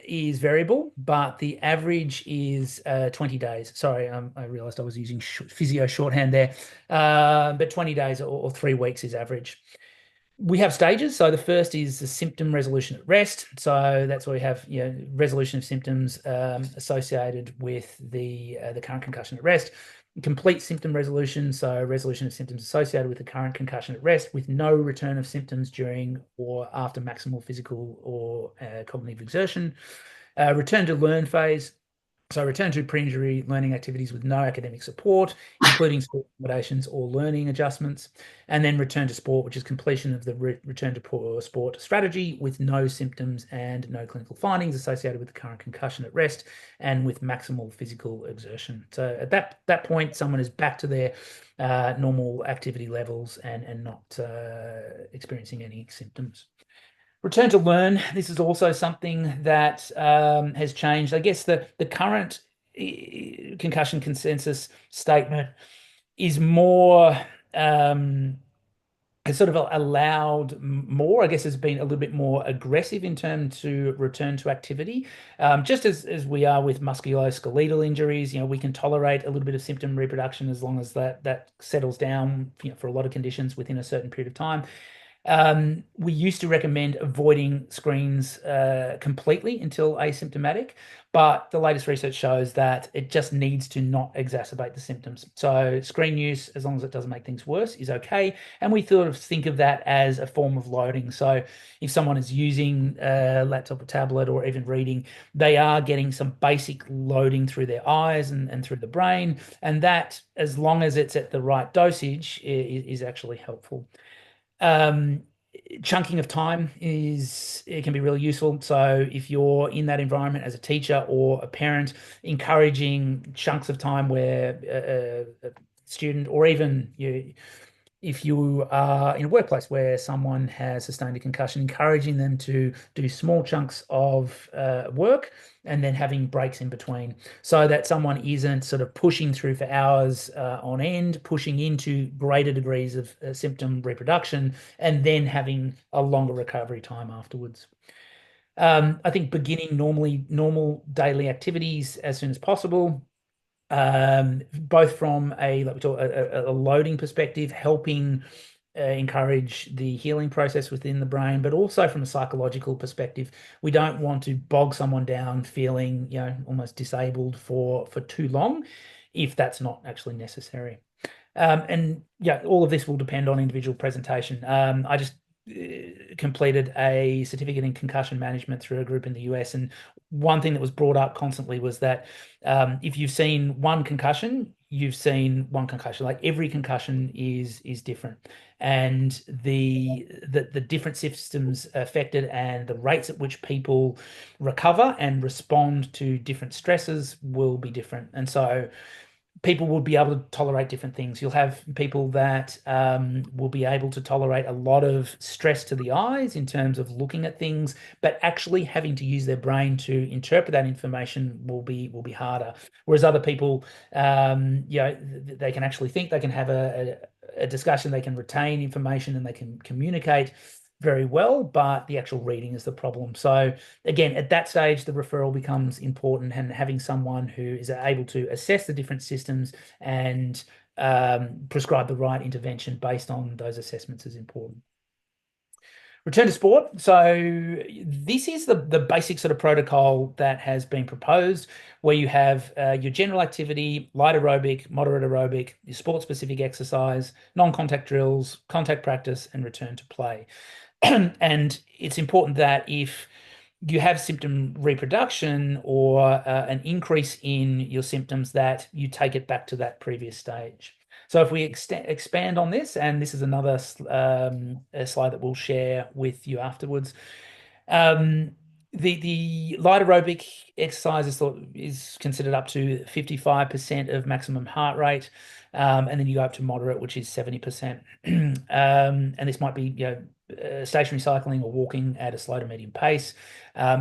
Speaker 1: is variable, but the average is 20 days. Sorry, I realized I was using physio shorthand there, but 20 days or 3 weeks is average. We have stages. So the first is the symptom resolution at rest. So that's where we have resolution of symptoms associated with the current concussion at rest. Complete symptom resolution, so resolution of symptoms associated with the current concussion at rest with no return of symptoms during or after maximal physical or cognitive exertion. Return to learn phase. So return to pre-injury learning activities with no academic support, including sport accommodations or learning adjustments, and then return to sport, which is completion of the return to sport strategy with no symptoms and no clinical findings associated with the current concussion at rest and with maximal physical exertion. So at that point, someone is back to their normal activity levels and not experiencing any symptoms. Return to learn. This is also something that has changed. I guess the current concussion consensus statement is more has has sort of allowed more, I guess, has been a little bit more aggressive in terms to return to activity. Just as we are with musculoskeletal injuries, we can tolerate a little bit of symptom reproduction as long as that settles down, for a lot of conditions within a certain period of time. We used to recommend avoiding screens completely until asymptomatic, but the latest research shows that it just needs to not exacerbate the symptoms. So screen use, as long as it doesn't make things worse, is okay. And we sort of think of that as a form of loading. So if someone is using a laptop or tablet or even reading, they are getting some basic loading through their eyes and through the brain. And that, as long as it's at the right dosage, is actually helpful. Um, Chunking of time it can be really useful. So if you're in that environment as a teacher or a parent, encouraging chunks of time where a student, or even if you are in a workplace where someone has sustained a concussion, encouraging them to do small chunks of work and then having breaks in between, so that someone isn't sort of pushing through for hours on end, pushing into greater degrees of symptom reproduction, and then having a longer recovery time afterwards. I think beginning normal daily activities as soon as possible, both from a loading perspective, helping encourage the healing process within the brain, but also from a psychological perspective. We don't want to bog someone down feeling, almost disabled for too long, if that's not actually necessary. And yeah, all of this will depend on individual presentation. I just completed a certificate in concussion management through a group in the US, and one thing that was brought up constantly was that if you've seen one concussion, you've seen one concussion. Like, every concussion is different, and the different systems affected and the rates at which people recover and respond to different stresses will be different. And so people will be able to tolerate different things. You'll have people that will be able to tolerate a lot of stress to the eyes in terms of looking at things, but actually having to use their brain to interpret that information will be harder. Whereas other people, they can actually think, they can have a discussion, they can retain information, and they can communicate very well, but the actual reading is the problem. So again, at that stage, the referral becomes important, and having someone who is able to assess the different systems and prescribe the right intervention based on those assessments is important. Return to sport. So this is the basic sort of protocol that has been proposed, where you have your general activity, light aerobic, moderate aerobic, your sport-specific exercise, non-contact drills, contact practice, and return to play. And it's important that if you have symptom reproduction or an increase in your symptoms, that you take it back to that previous stage. So if we expand on this, and this is another a slide that we'll share with you afterwards. The light aerobic exercise is considered up to 55% of maximum heart rate, and then you go up to moderate, which is 70%. And this might be stationary cycling or walking at a slow to medium pace.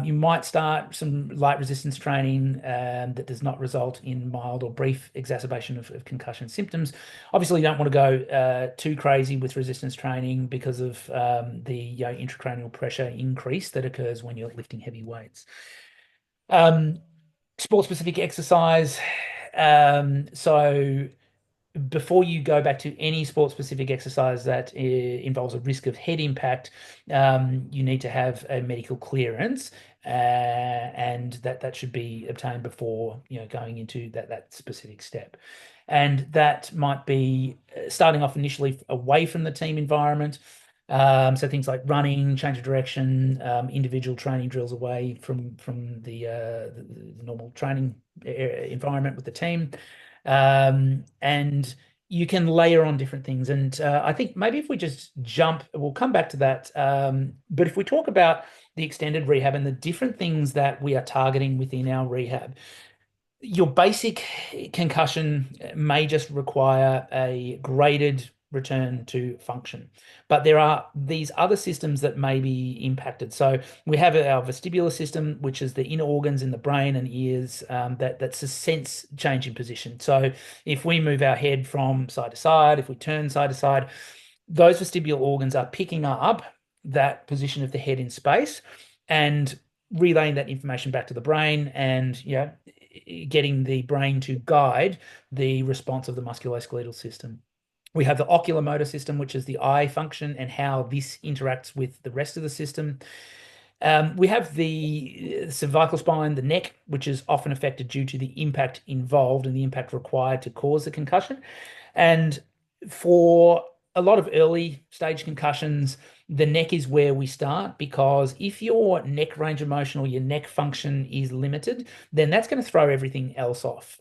Speaker 1: You might start some light resistance training that does not result in mild or brief exacerbation of concussion symptoms. Obviously, you don't want to go too crazy with resistance training because of the intracranial pressure increase that occurs when you're lifting heavy weights. Sport-specific exercise. So before you go back to any sport-specific exercise that involves a risk of head impact, you need to have a medical clearance, and that should be obtained before going into that specific step. And that might be starting off initially away from the team environment. So things like running, change of direction, individual training drills away from the normal training environment with the team. And you can layer on different things. And I think maybe if we just we'll come back to that. But if we talk about the extended rehab and the different things that we are targeting within our rehab, your basic concussion may just require a graded return to function, but there are these other systems that may be impacted. So we have our vestibular system, which is the inner organs in the brain and ears that's a sense change in position. So if we move our head from side to side, if we turn side to side, those vestibular organs are picking up that position of the head in space and relaying that information back to the brain and getting the brain to guide the response of the musculoskeletal system. We have the oculomotor system, which is the eye function and how this interacts with the rest of the system. We have the cervical spine, the neck, which is often affected due to the impact involved and the impact required to cause the concussion. And for a lot of early stage concussions, the neck is where we start, because if your neck range of motion or your neck function is limited, then that's going to throw everything else off.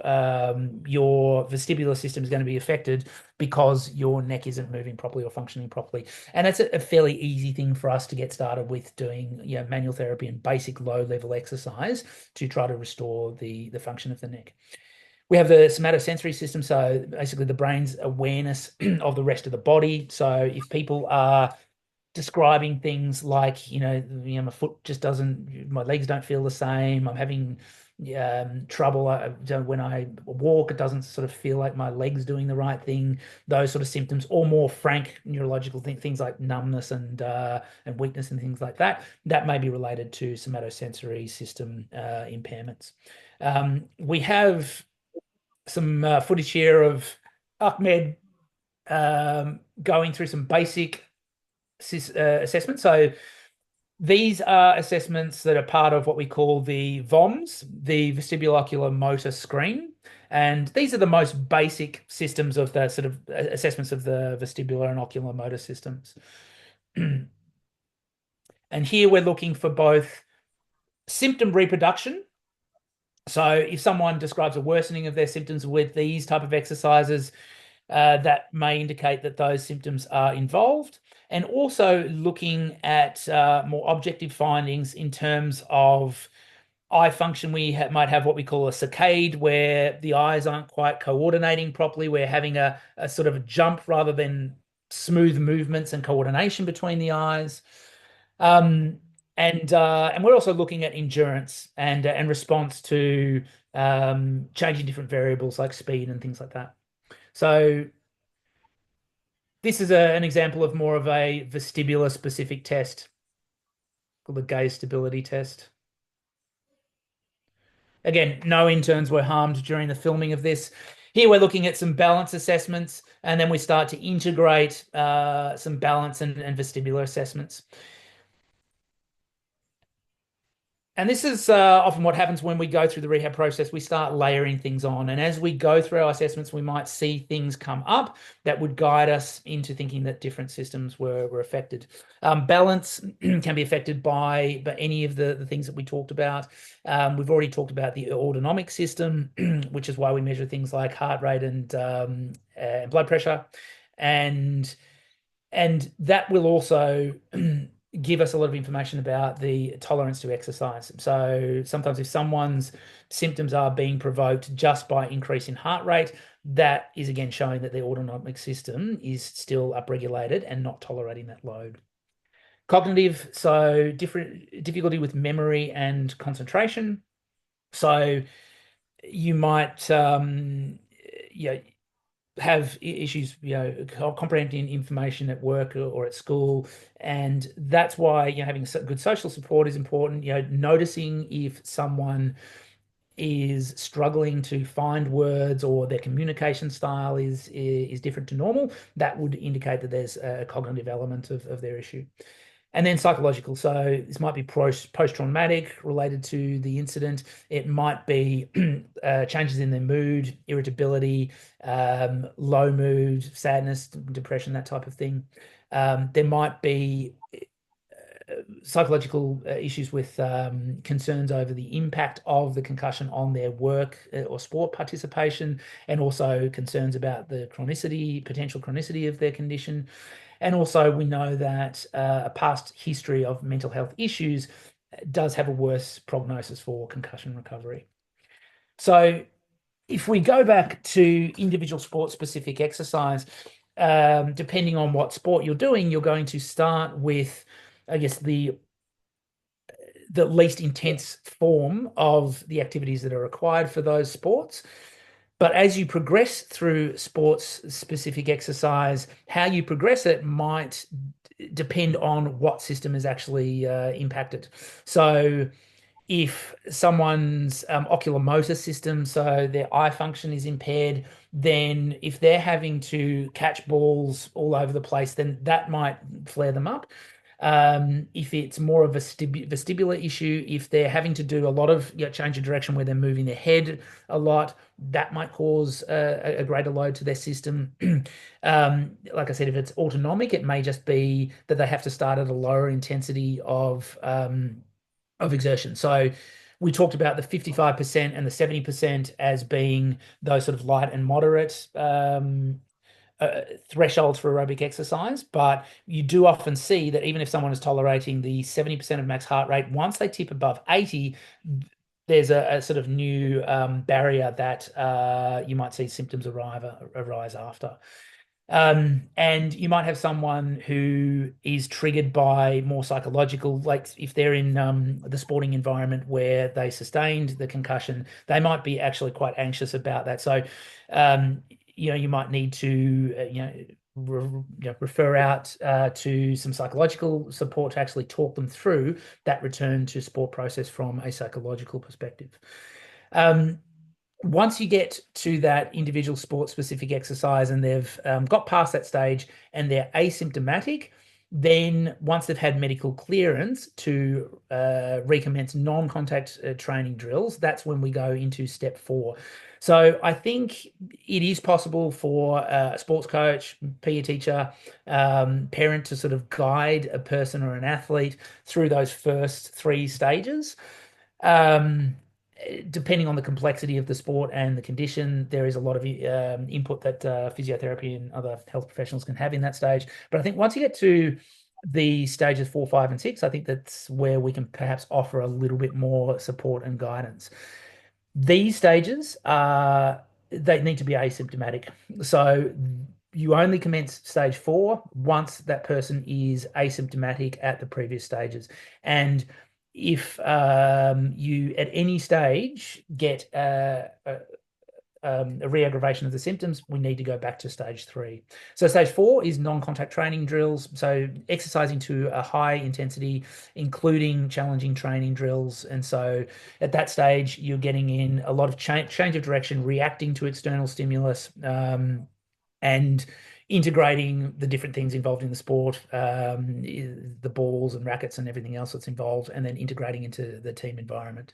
Speaker 1: Your vestibular system is going to be affected because your neck isn't moving properly or functioning properly. And it's a fairly easy thing for us to get started with doing manual therapy and basic low-level exercise to try to restore the function of the neck. We have the somatosensory system, so basically the brain's awareness of the rest of the body. So if people are describing things like, my foot just doesn't, my legs don't feel the same, I'm having trouble when I walk, it doesn't sort of feel like my legs doing the right thing, those sort of symptoms, or more frank neurological things like numbness and weakness and things like that, that may be related to somatosensory system impairments. We have some footage here of Ahmed going through some basic assessments. So these are assessments that are part of what we call the VOMS, the vestibulocular motor screen. And these are the most basic systems of the sort of assessments of the vestibular and ocular motor systems. And here we're looking for both symptom reproduction. So if someone describes a worsening of their symptoms with these type of exercises, that may indicate that those symptoms are involved. And also looking at more objective findings in terms of eye function. We might have what we call a saccade, where the eyes aren't quite coordinating properly. We're having a sort of a jump rather than smooth movements and coordination between the eyes. And we're also looking at endurance and response to changing different variables like speed and things like that. So this is an example of more of a vestibular specific test called the gaze stability test. Again, no interns were harmed during the filming of this. Here we're looking at some balance assessments, and then we start to integrate some balance and vestibular assessments. And this is often what happens when we go through the rehab process. We start layering things on. And as we go through our assessments, we might see things come up that would guide us into thinking that different systems were affected. Balance can be affected by any of the things that we talked about. We've already talked about the autonomic system, which is why we measure things like heart rate and blood pressure. And that will also give us a lot of information about the tolerance to exercise. So sometimes if someone's symptoms are being provoked just by increase in heart rate, that is again showing that the autonomic system is still upregulated and not tolerating that load. Cognitive, so difficulty with memory and concentration. So you might have issues, comprehending information at work or at school. And that's why, having good social support is important. Noticing if someone is struggling to find words or their communication style is different to normal, that would indicate that there's a cognitive element of their issue. And then psychological. So this might be post-traumatic related to the incident. It might be changes in their mood, irritability, low mood, sadness, depression, that type of thing. There might be psychological issues with concerns over the impact of the concussion on their work or sport participation, and also concerns about the potential chronicity of their condition. And also we know that a past history of mental health issues does have a worse prognosis for concussion recovery. So if we go back to individual sport-specific exercise, depending on what sport you're doing, you're going to start with, I guess, the least intense form of the activities that are required for those sports. But as you progress through sports-specific exercise, how you progress it might depend on what system is actually impacted. So if someone's oculomotor system, so their eye function is impaired, then if they're having to catch balls all over the place, then that might flare them up. If it's more of a vestibular issue, if they're having to do a lot of change of direction where they're moving their head a lot, that might cause a greater load to their system. Like I said, if it's autonomic, it may just be that they have to start at a lower intensity of exertion. So we talked about the 55% and the 70% as being those sort of light and moderate thresholds for aerobic exercise, but you do often see that even if someone is tolerating the 70% of max heart rate, once they tip above 80, there's a sort of new barrier that you might see symptoms arise after. And you might have someone who is triggered by more psychological, like if they're in the sporting environment where they sustained the concussion, they might be actually quite anxious about that. So, you might need to, refer out to some psychological support to actually talk them through that return to sport process from a psychological perspective. Once you get to that individual sport-specific exercise and they've got past that stage and they're asymptomatic, then once they've had medical clearance to recommence non-contact training drills, that's when we go into step 4. So I think it is possible for a sports coach, PE teacher, parent to sort of guide a person or an athlete through those first 3 stages. Depending on the complexity of the sport and the condition, there is a lot of input that physiotherapy and other health professionals can have in that stage. But I think once you get to the stages 4, 5, and 6, I think that's where we can perhaps offer a little bit more support and guidance. These stages they need to be asymptomatic. So you only commence stage 4 once that person is asymptomatic at the previous stages. And if you at any stage get a re-aggravation of the symptoms, we need to go back to stage 3. So stage 4 is non-contact training drills. So exercising to a high intensity, including challenging training drills. And so at that stage, you're getting in a lot of change of direction, reacting to external stimulus, and integrating the different things involved in the sport, the balls and rackets and everything else that's involved, and then integrating into the team environment.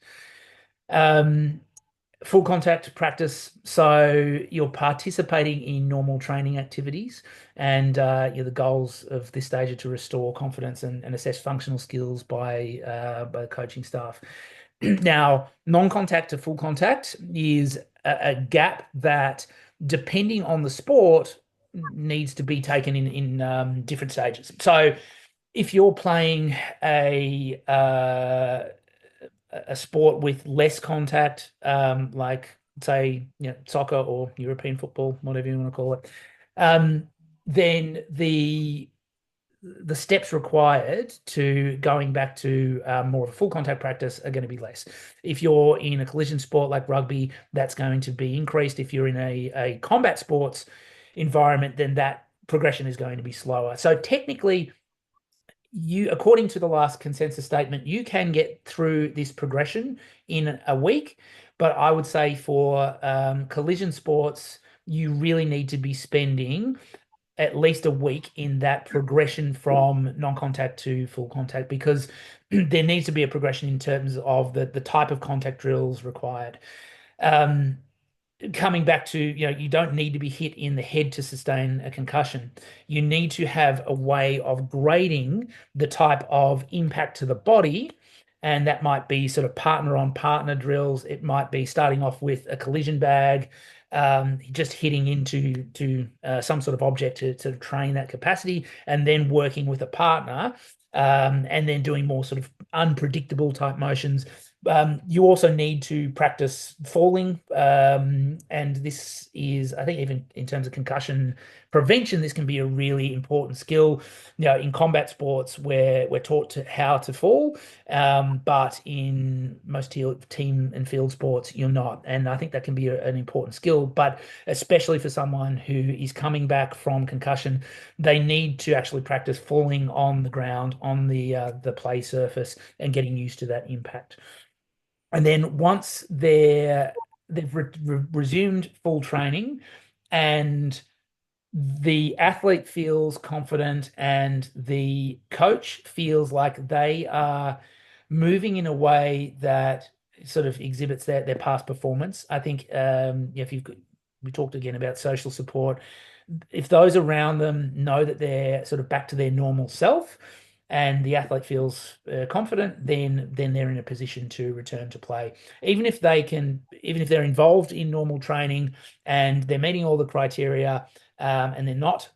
Speaker 1: Full contact practice, so you're participating in normal training activities, and the goals of this stage are to restore confidence and assess functional skills by the coaching staff. Now, non-contact to full contact is a gap that, depending on the sport, needs to be taken in different stages. So if you're playing a sport with less contact, like say, soccer or European football, whatever you want to call it, then the steps required to going back to more of a full contact practice are going to be less. If you're in a collision sport like rugby, that's going to be increased. If you're in a combat sports environment, then that progression is going to be slower. So technically, according to the last consensus statement, you can get through this progression in a week. But I would say for collision sports, you really need to be spending at least a week in that progression from non-contact to full contact, because there needs to be a progression in terms of the type of contact drills required. Coming back to, you don't need to be hit in the head to sustain a concussion. You need to have a way of grading the type of impact to the body, and that might be sort of partner on partner drills. It might be starting off with a collision bag, just hitting into some sort of object to train that capacity, and then working with a partner, and then doing more sort of unpredictable type motions, You also need to practice falling, and this is, I think, even in terms of concussion prevention, this can be a really important skill. In combat sports, where we're taught how to fall, but in most team and field sports, you're not. And I think that can be an important skill, but especially for someone who is coming back from concussion, they need to actually practice falling on the ground, on the play surface, and getting used to that impact. And then once they've resumed full training and the athlete feels confident and the coach feels like they are moving in a way that sort of exhibits their past performance. I think if we talked again about social support, if those around them know that they're sort of back to their normal self and the athlete feels confident, then they're in a position to return to play. Even if they're involved in normal training and they're meeting all the criteria, and they're not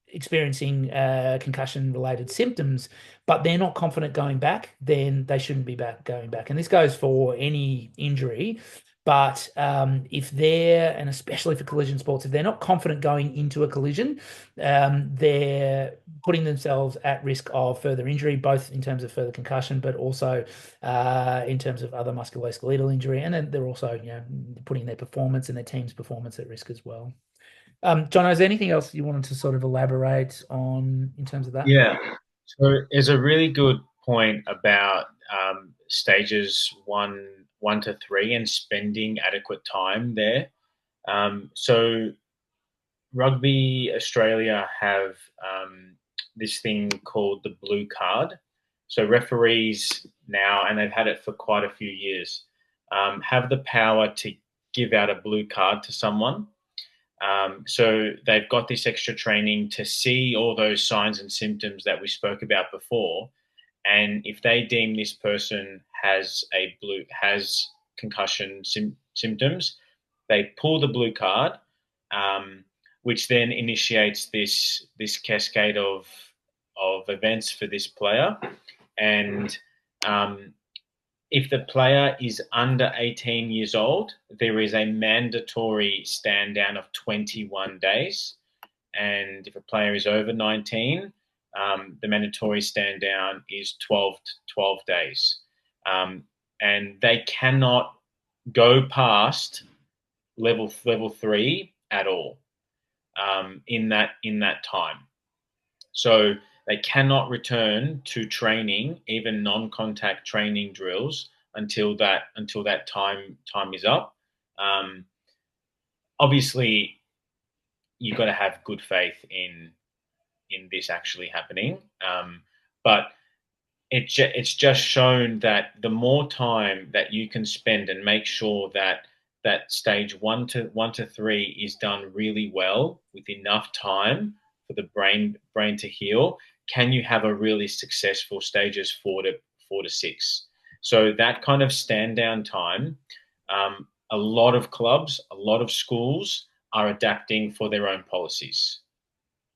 Speaker 1: experiencing concussion-related symptoms, but they're not confident going back, then they shouldn't be going back. And this goes for any injury. But if and especially for collision sports, if they're not confident going into a collision, they're putting themselves at risk of further injury, both in terms of further concussion, but also in terms of other musculoskeletal injury. And then they're also, putting their performance and their team's performance at risk as well. John, is there anything else you wanted to sort of elaborate on in terms of that?
Speaker 2: Yeah. So there's a really good point about stages one to three and spending adequate time there. So Rugby Australia have this thing called the blue card. So referees now, and they've had it for quite a few years, have the power to give out a blue card to someone. So they've got this extra training to see all those signs and symptoms that we spoke about before. And if they deem this person has concussion symptoms, they pull the blue card, which then initiates this cascade of events for this player. And if the player is under 18 years old, there is a mandatory stand down of 21 days. And if a player is over 19, the mandatory stand down is 12 days. And they cannot go past level 3 at all in that time. So they cannot return to training, even non-contact training drills, until that time is up. Obviously, you've got to have good faith in this actually happening, but it's just shown that the more time that you can spend and make sure that stage one to three is done really well with enough time for the brain to heal, can you have a really successful stages 4 to 6. So that kind of stand down time, a lot of clubs, a lot of schools are adapting for their own policies.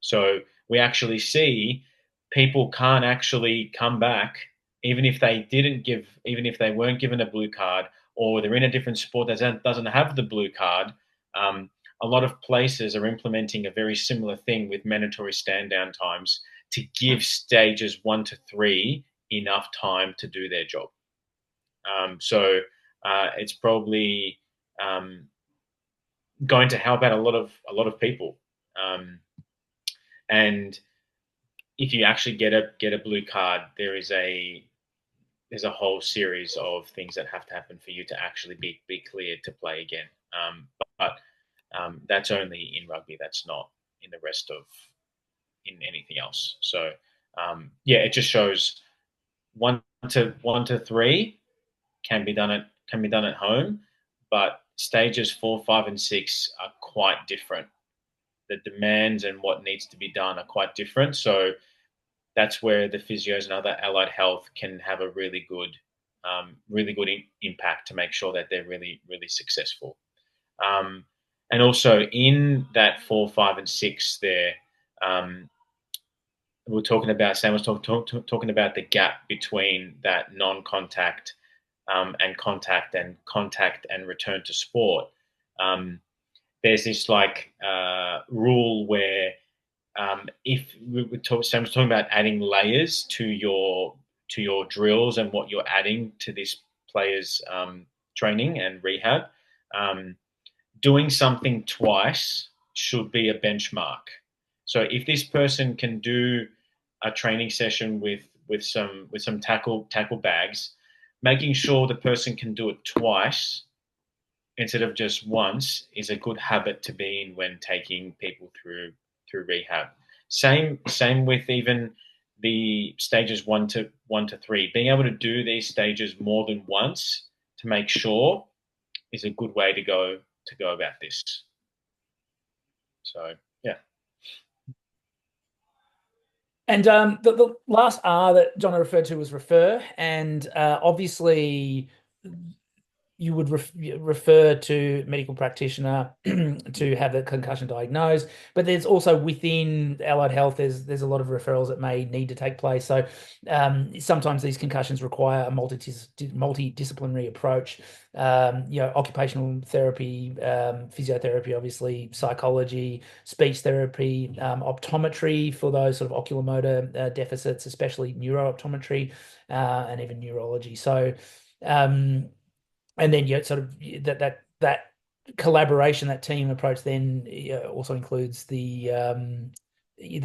Speaker 2: So we actually see people can't actually come back even if they weren't given a blue card, or they're in a different sport that doesn't have the blue card. A lot of places are implementing a very similar thing with mandatory stand down times to give stages 1 to 3 enough time to do their job. So it's probably going to help out a lot of people. And if you actually get a blue card, there's a whole series of things that have to happen for you to actually be cleared to play again. But that's only in rugby. That's not in the rest of in anything else. So it just shows 1 to 3 can be done at home, but stages 4, 5, and 6 are quite different. The demands and what needs to be done are quite different. So that's where the physios and other allied health can have a really good impact to make sure that they're really, really successful. And also in that 4, 5, and 6 there, we're talking about, Sam was talking about the gap between that non-contact and contact and return to sport. There's this like rule where if someone's talking about adding layers to your drills and what you're adding to this player's training and rehab, doing something twice should be a benchmark. So if this person can do a training session with some tackle bags, making sure the person can do it twice instead of just once is a good habit to be in when taking people through rehab. Same with even the stages one to three. Being able to do these stages more than once to make sure is a good way to go about this. So yeah.
Speaker 1: And the last R that John referred to was refer, and obviously you would refer to medical practitioner to have the concussion diagnosed, but there's also within allied health, there's a lot of referrals that may need to take place. So sometimes these concussions require a multidisciplinary approach. Occupational therapy, physiotherapy, obviously, psychology, speech therapy, optometry for those sort of oculomotor deficits, especially neurooptometry, and even neurology. So and then sort of that collaboration, that team approach then also includes the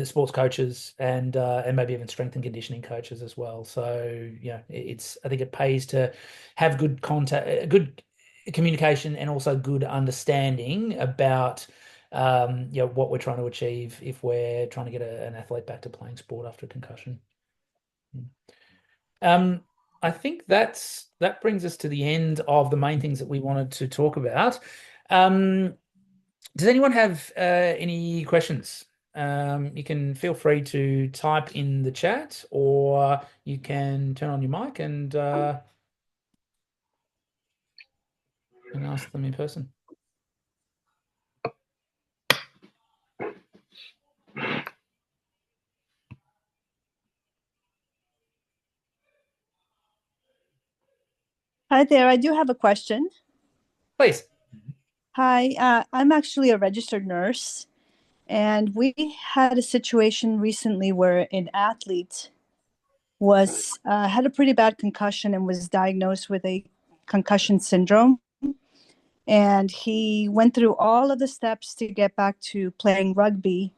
Speaker 1: sports coaches and maybe even strength and conditioning coaches as well. So I think it pays to have good contact, good communication, and also good understanding about what we're trying to achieve if we're trying to get an athlete back to playing sport after a concussion. I think that brings us to the end of the main things that we wanted to talk about. Does anyone have any questions? You can feel free to type in the chat, or you can turn on your mic and ask them in person.
Speaker 4: Hi there. I do have a question.
Speaker 1: Please.
Speaker 4: Hi, I'm actually a registered nurse, and we had a situation recently where an athlete was had a pretty bad concussion and was diagnosed with a concussion syndrome. And he went through all of the steps to get back to playing rugby,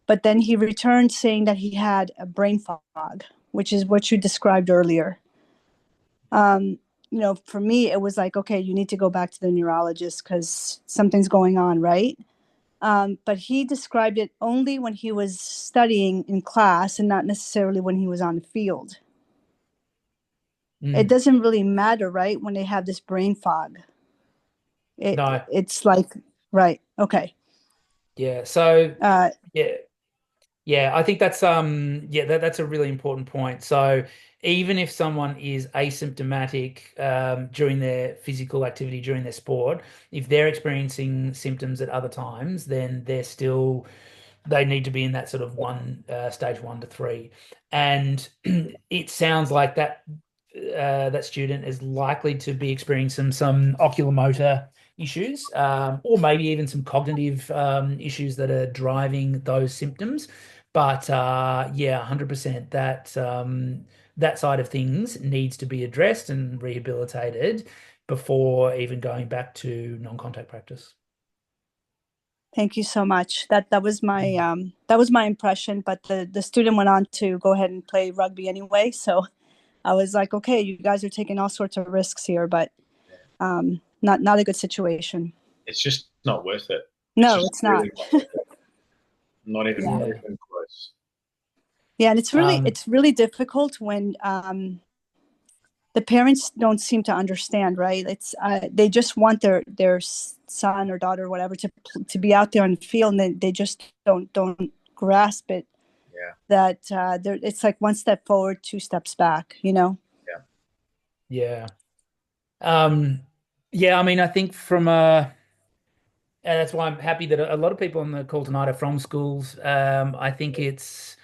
Speaker 4: but then he returned saying that he had a brain fog, which is what you described earlier. For me, it was like, okay, you need to go back to the neurologist because something's going on, right? But he described it only when he was studying in class and not necessarily when he was on the field. It doesn't really matter, right? When they have this brain fog.
Speaker 1: No.
Speaker 4: It's like, right. Okay.
Speaker 1: Yeah. So, yeah, I think that's that's a really important point. So even if someone is asymptomatic during their physical activity, during their sport, if they're experiencing symptoms at other times, then they need to be in that sort of stage 1 to 3. And it sounds like that student is likely to be experiencing some oculomotor issues, or maybe even some cognitive issues that are driving those symptoms. But 100% that side of things needs to be addressed and rehabilitated before even going back to non-contact practice.
Speaker 4: Thank you so much. That was my impression. But the student went on to go ahead and play rugby anyway. So I was like, okay, you guys are taking all sorts of risks here, but not a good situation.
Speaker 2: It's just not worth it.
Speaker 4: No, it's not.
Speaker 2: Not even close.
Speaker 4: Yeah, and it's really difficult when the parents don't seem to understand, right? It's they just want their son or daughter or whatever to be out there on the field, and they just don't grasp it.
Speaker 2: Yeah.
Speaker 4: That it's like one step forward, 2 steps back,
Speaker 1: Yeah. I mean, I think that's why I'm happy that a lot of people on the call tonight are from schools. I think it's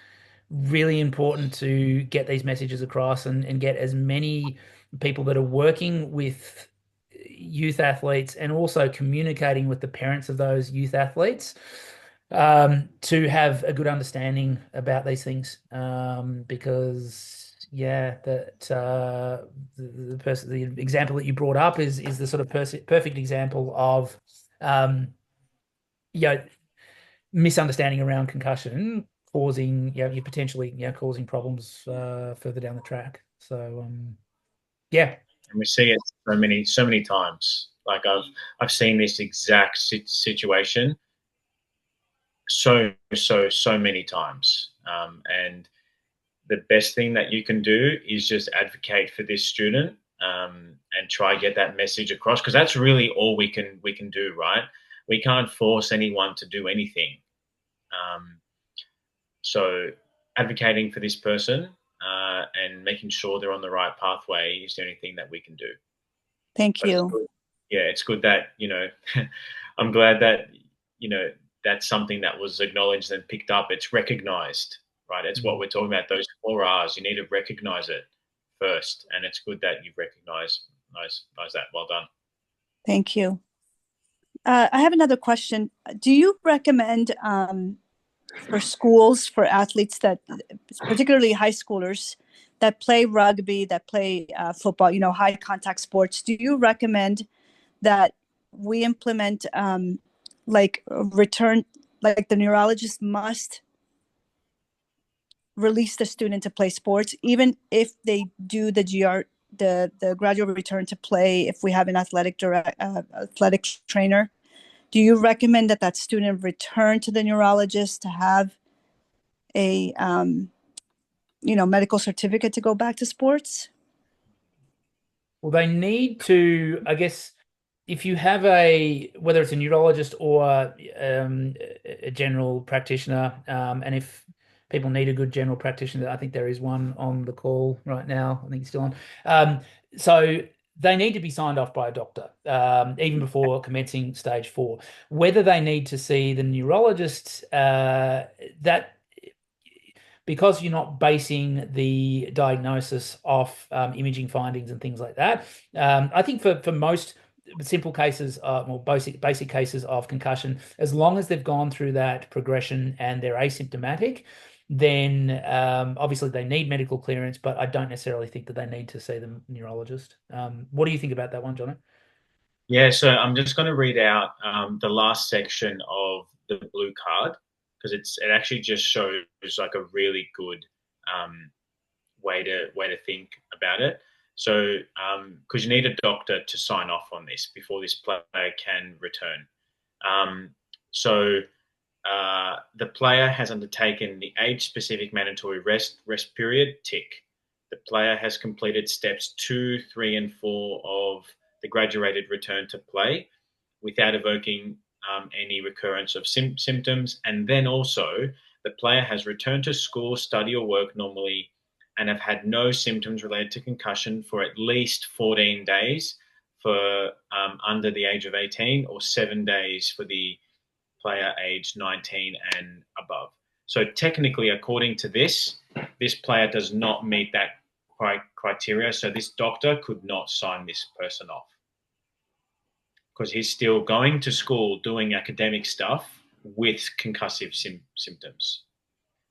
Speaker 1: really important to get these messages across and get as many people that are working with youth athletes and also communicating with the parents of those youth athletes to have a good understanding about these things. Because yeah, the example that you brought up is the sort of perfect example of you know, misunderstanding around concussion causing, you potentially, causing problems further down the track. So, yeah.
Speaker 2: And we see it so many times. Like I've seen this exact situation so many times. And the best thing that you can do is just advocate for this student, and try get that message across, because that's really all we can do, right? We can't force anyone to do anything. So advocating for this person, and making sure they're on the right pathway is the only thing that we can do.
Speaker 4: Thank
Speaker 2: But it's
Speaker 4: you.
Speaker 2: good. Yeah, it's good that, I'm glad that, that's something that was acknowledged and picked up. It's recognized, right? It's what we're talking about. Those 4 R's, you need to recognize it first. And it's good that you've recognized that. Well done.
Speaker 4: Thank you. I have another question. Do you recommend for schools, for athletes that, particularly high schoolers that play rugby, that play football, high contact sports, do you recommend that we implement like return, like the neurologist must release the student to play sports, even if they do the gradual return to play, if we have an athletic trainer? Do you recommend that student return to the neurologist to have a medical certificate to go back to sports?
Speaker 1: Well, they need to, I guess, if you have whether it's a neurologist or a general practitioner, and if people need a good general practitioner, I think there is one on the call right now. I think he's still on. So they need to be signed off by a doctor, even before commencing stage 4. Whether they need to see the neurologist, that because you're not basing the diagnosis off imaging findings and things like that. I think for most simple cases, or basic cases of concussion, as long as they've gone through that progression and they're asymptomatic, then obviously they need medical clearance, but I don't necessarily think that they need to see the neurologist. What do you think about that one, Jono?
Speaker 2: Yeah, so I'm just going to read out the last section of the blue card, because it actually just shows like a really good way to think about it. So, because you need a doctor to sign off on this before this player can return. So the player has undertaken the age-specific mandatory rest period, tick. The player has completed steps 2, 3, and 4 of the graduated return to play without evoking any recurrence of symptoms. And then also the player has returned to school, study, or work normally and have had no symptoms related to concussion for at least 14 days for under the age of 18, or 7 days for the player aged 19 and above. So technically, according to this player does not meet that criteria. So this doctor could not sign this person off, because he's still going to school doing academic stuff with concussive symptoms.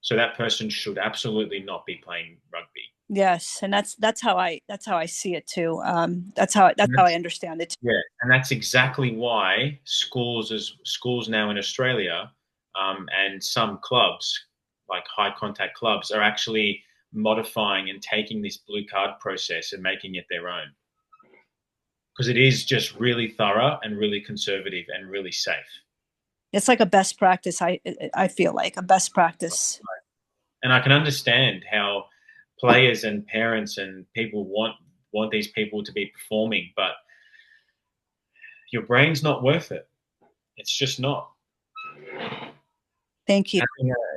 Speaker 2: So that person should absolutely not be playing rugby.
Speaker 4: Yes, and that's how I see it too. That's how I understand it.
Speaker 2: Yeah, and that's exactly why schools now in Australia, and some clubs, like high contact clubs, are actually modifying and taking this blue card process and making it their own, because it is just really thorough and really conservative and really safe.
Speaker 4: It's like a best practice. I feel like a best practice.
Speaker 2: And I can understand how players and parents and people want these people to be performing, but your brain's not worth it. It's just not.
Speaker 4: Thank you.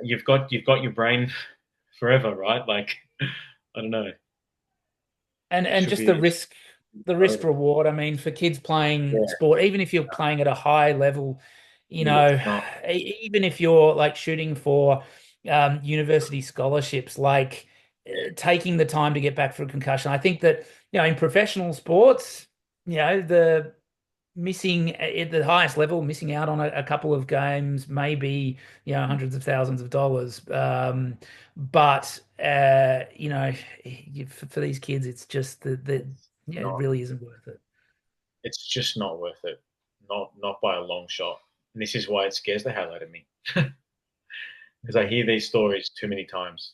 Speaker 2: You've got your brain forever, right? Like, I don't know.
Speaker 1: And just the risk reward. I mean, for kids playing sport, even if you're playing at a high level, even if you're like shooting for university scholarships, like taking the time to get back for a concussion. I think that, in professional sports, the missing at the highest level, missing out on a couple of games, maybe, hundreds of thousands of dollars. But for these kids, it's just it really isn't worth it.
Speaker 2: It's just not worth it. Not by a long shot. And this is why it scares the hell out of me. Because I hear these stories too many times.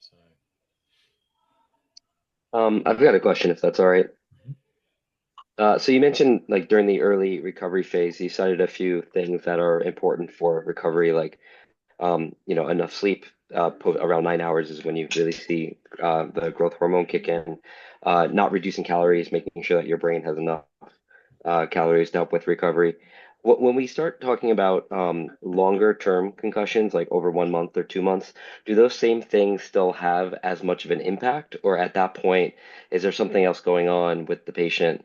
Speaker 2: So.
Speaker 5: I've got a question, if that's all right. So you mentioned, like, during the early recovery phase, you cited a few things that are important for recovery, like enough sleep. Around 9 hours is when you really see the growth hormone kick in. Not reducing calories, making sure that your brain has enough calories to help with recovery. When we start talking about longer term concussions, like over 1 month or 2 months, do those same things still have as much of an impact? Or at that point, is there something else going on with the patient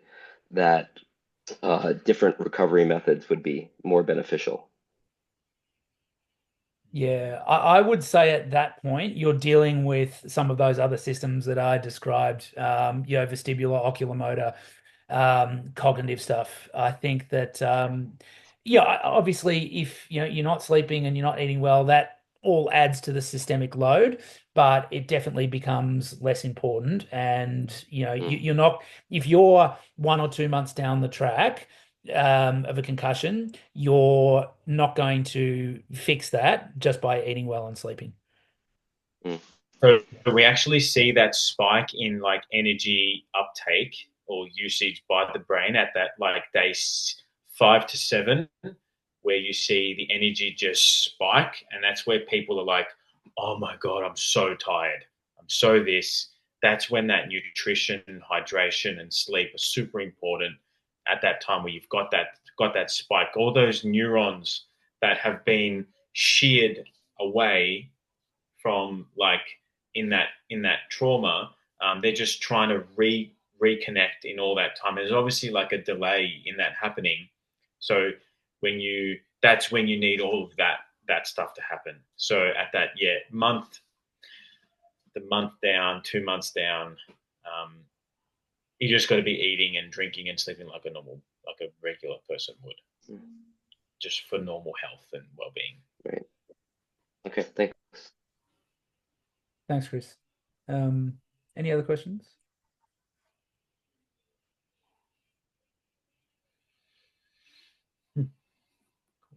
Speaker 5: that different recovery methods would be more beneficial?
Speaker 1: Yeah, I would say at that point you're dealing with some of those other systems that I described, vestibular, oculomotor, cognitive stuff. I think that, obviously, if you're not sleeping and you're not eating well, that all adds to the systemic load, but it definitely becomes less important. And you're not, if you're 1 or 2 months down the track of a concussion, you're not going to fix that just by eating well and sleeping.
Speaker 2: So we actually see that spike in like energy uptake or usage by the brain at that like day 5 to 7, where you see the energy just spike, and that's where people are like, "Oh my god, I'm so tired. I'm so this." That's when that nutrition, hydration, and sleep are super important at that time where you've got that spike. All those neurons that have been sheared away from like in that trauma, they're just trying to reconnect in all that time. There's obviously like a delay in that happening. So that's when you need all of that stuff to happen. So at that the month down, 2 months down, you just got to be eating and drinking and sleeping like a regular person would, just for normal health and well-being.
Speaker 5: Right. Okay, thanks.
Speaker 1: Thanks, Chris. Any other questions?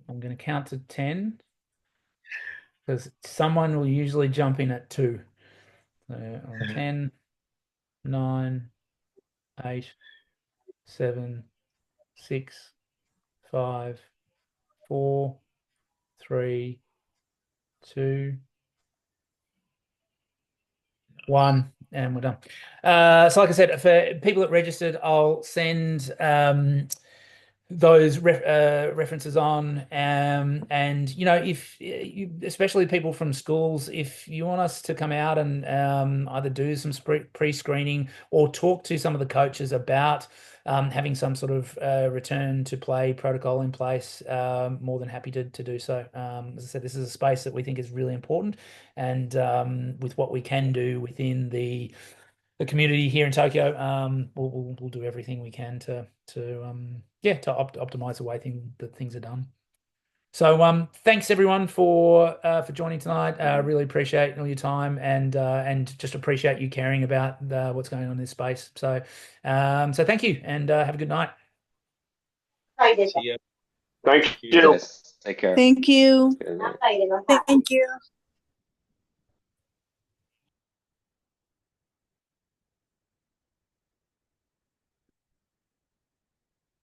Speaker 1: I'm going to count to 10 because someone will usually jump in at 2. So on 10, 9, 8, 7, 6, 5, 4, 3, 2, 1, and we're done. So like I said, for people that registered, I'll send those references on, and if especially people from schools, if you want us to come out and either do some pre-screening or talk to some of the coaches about having some sort of return to play protocol in place, more than happy to do so. As I said, this is a space that we think is really important, and with what we can do within the community here in Tokyo, we'll do everything we can to optimize the way things are done. So thanks everyone for joining tonight. Really appreciate all your time, and just appreciate you caring about what's going on in this space. So thank you, and have a good night.
Speaker 2: See ya.
Speaker 6: Thank you.
Speaker 5: Yes, take care.
Speaker 4: Thank you.
Speaker 5: Good night.
Speaker 4: Thank you.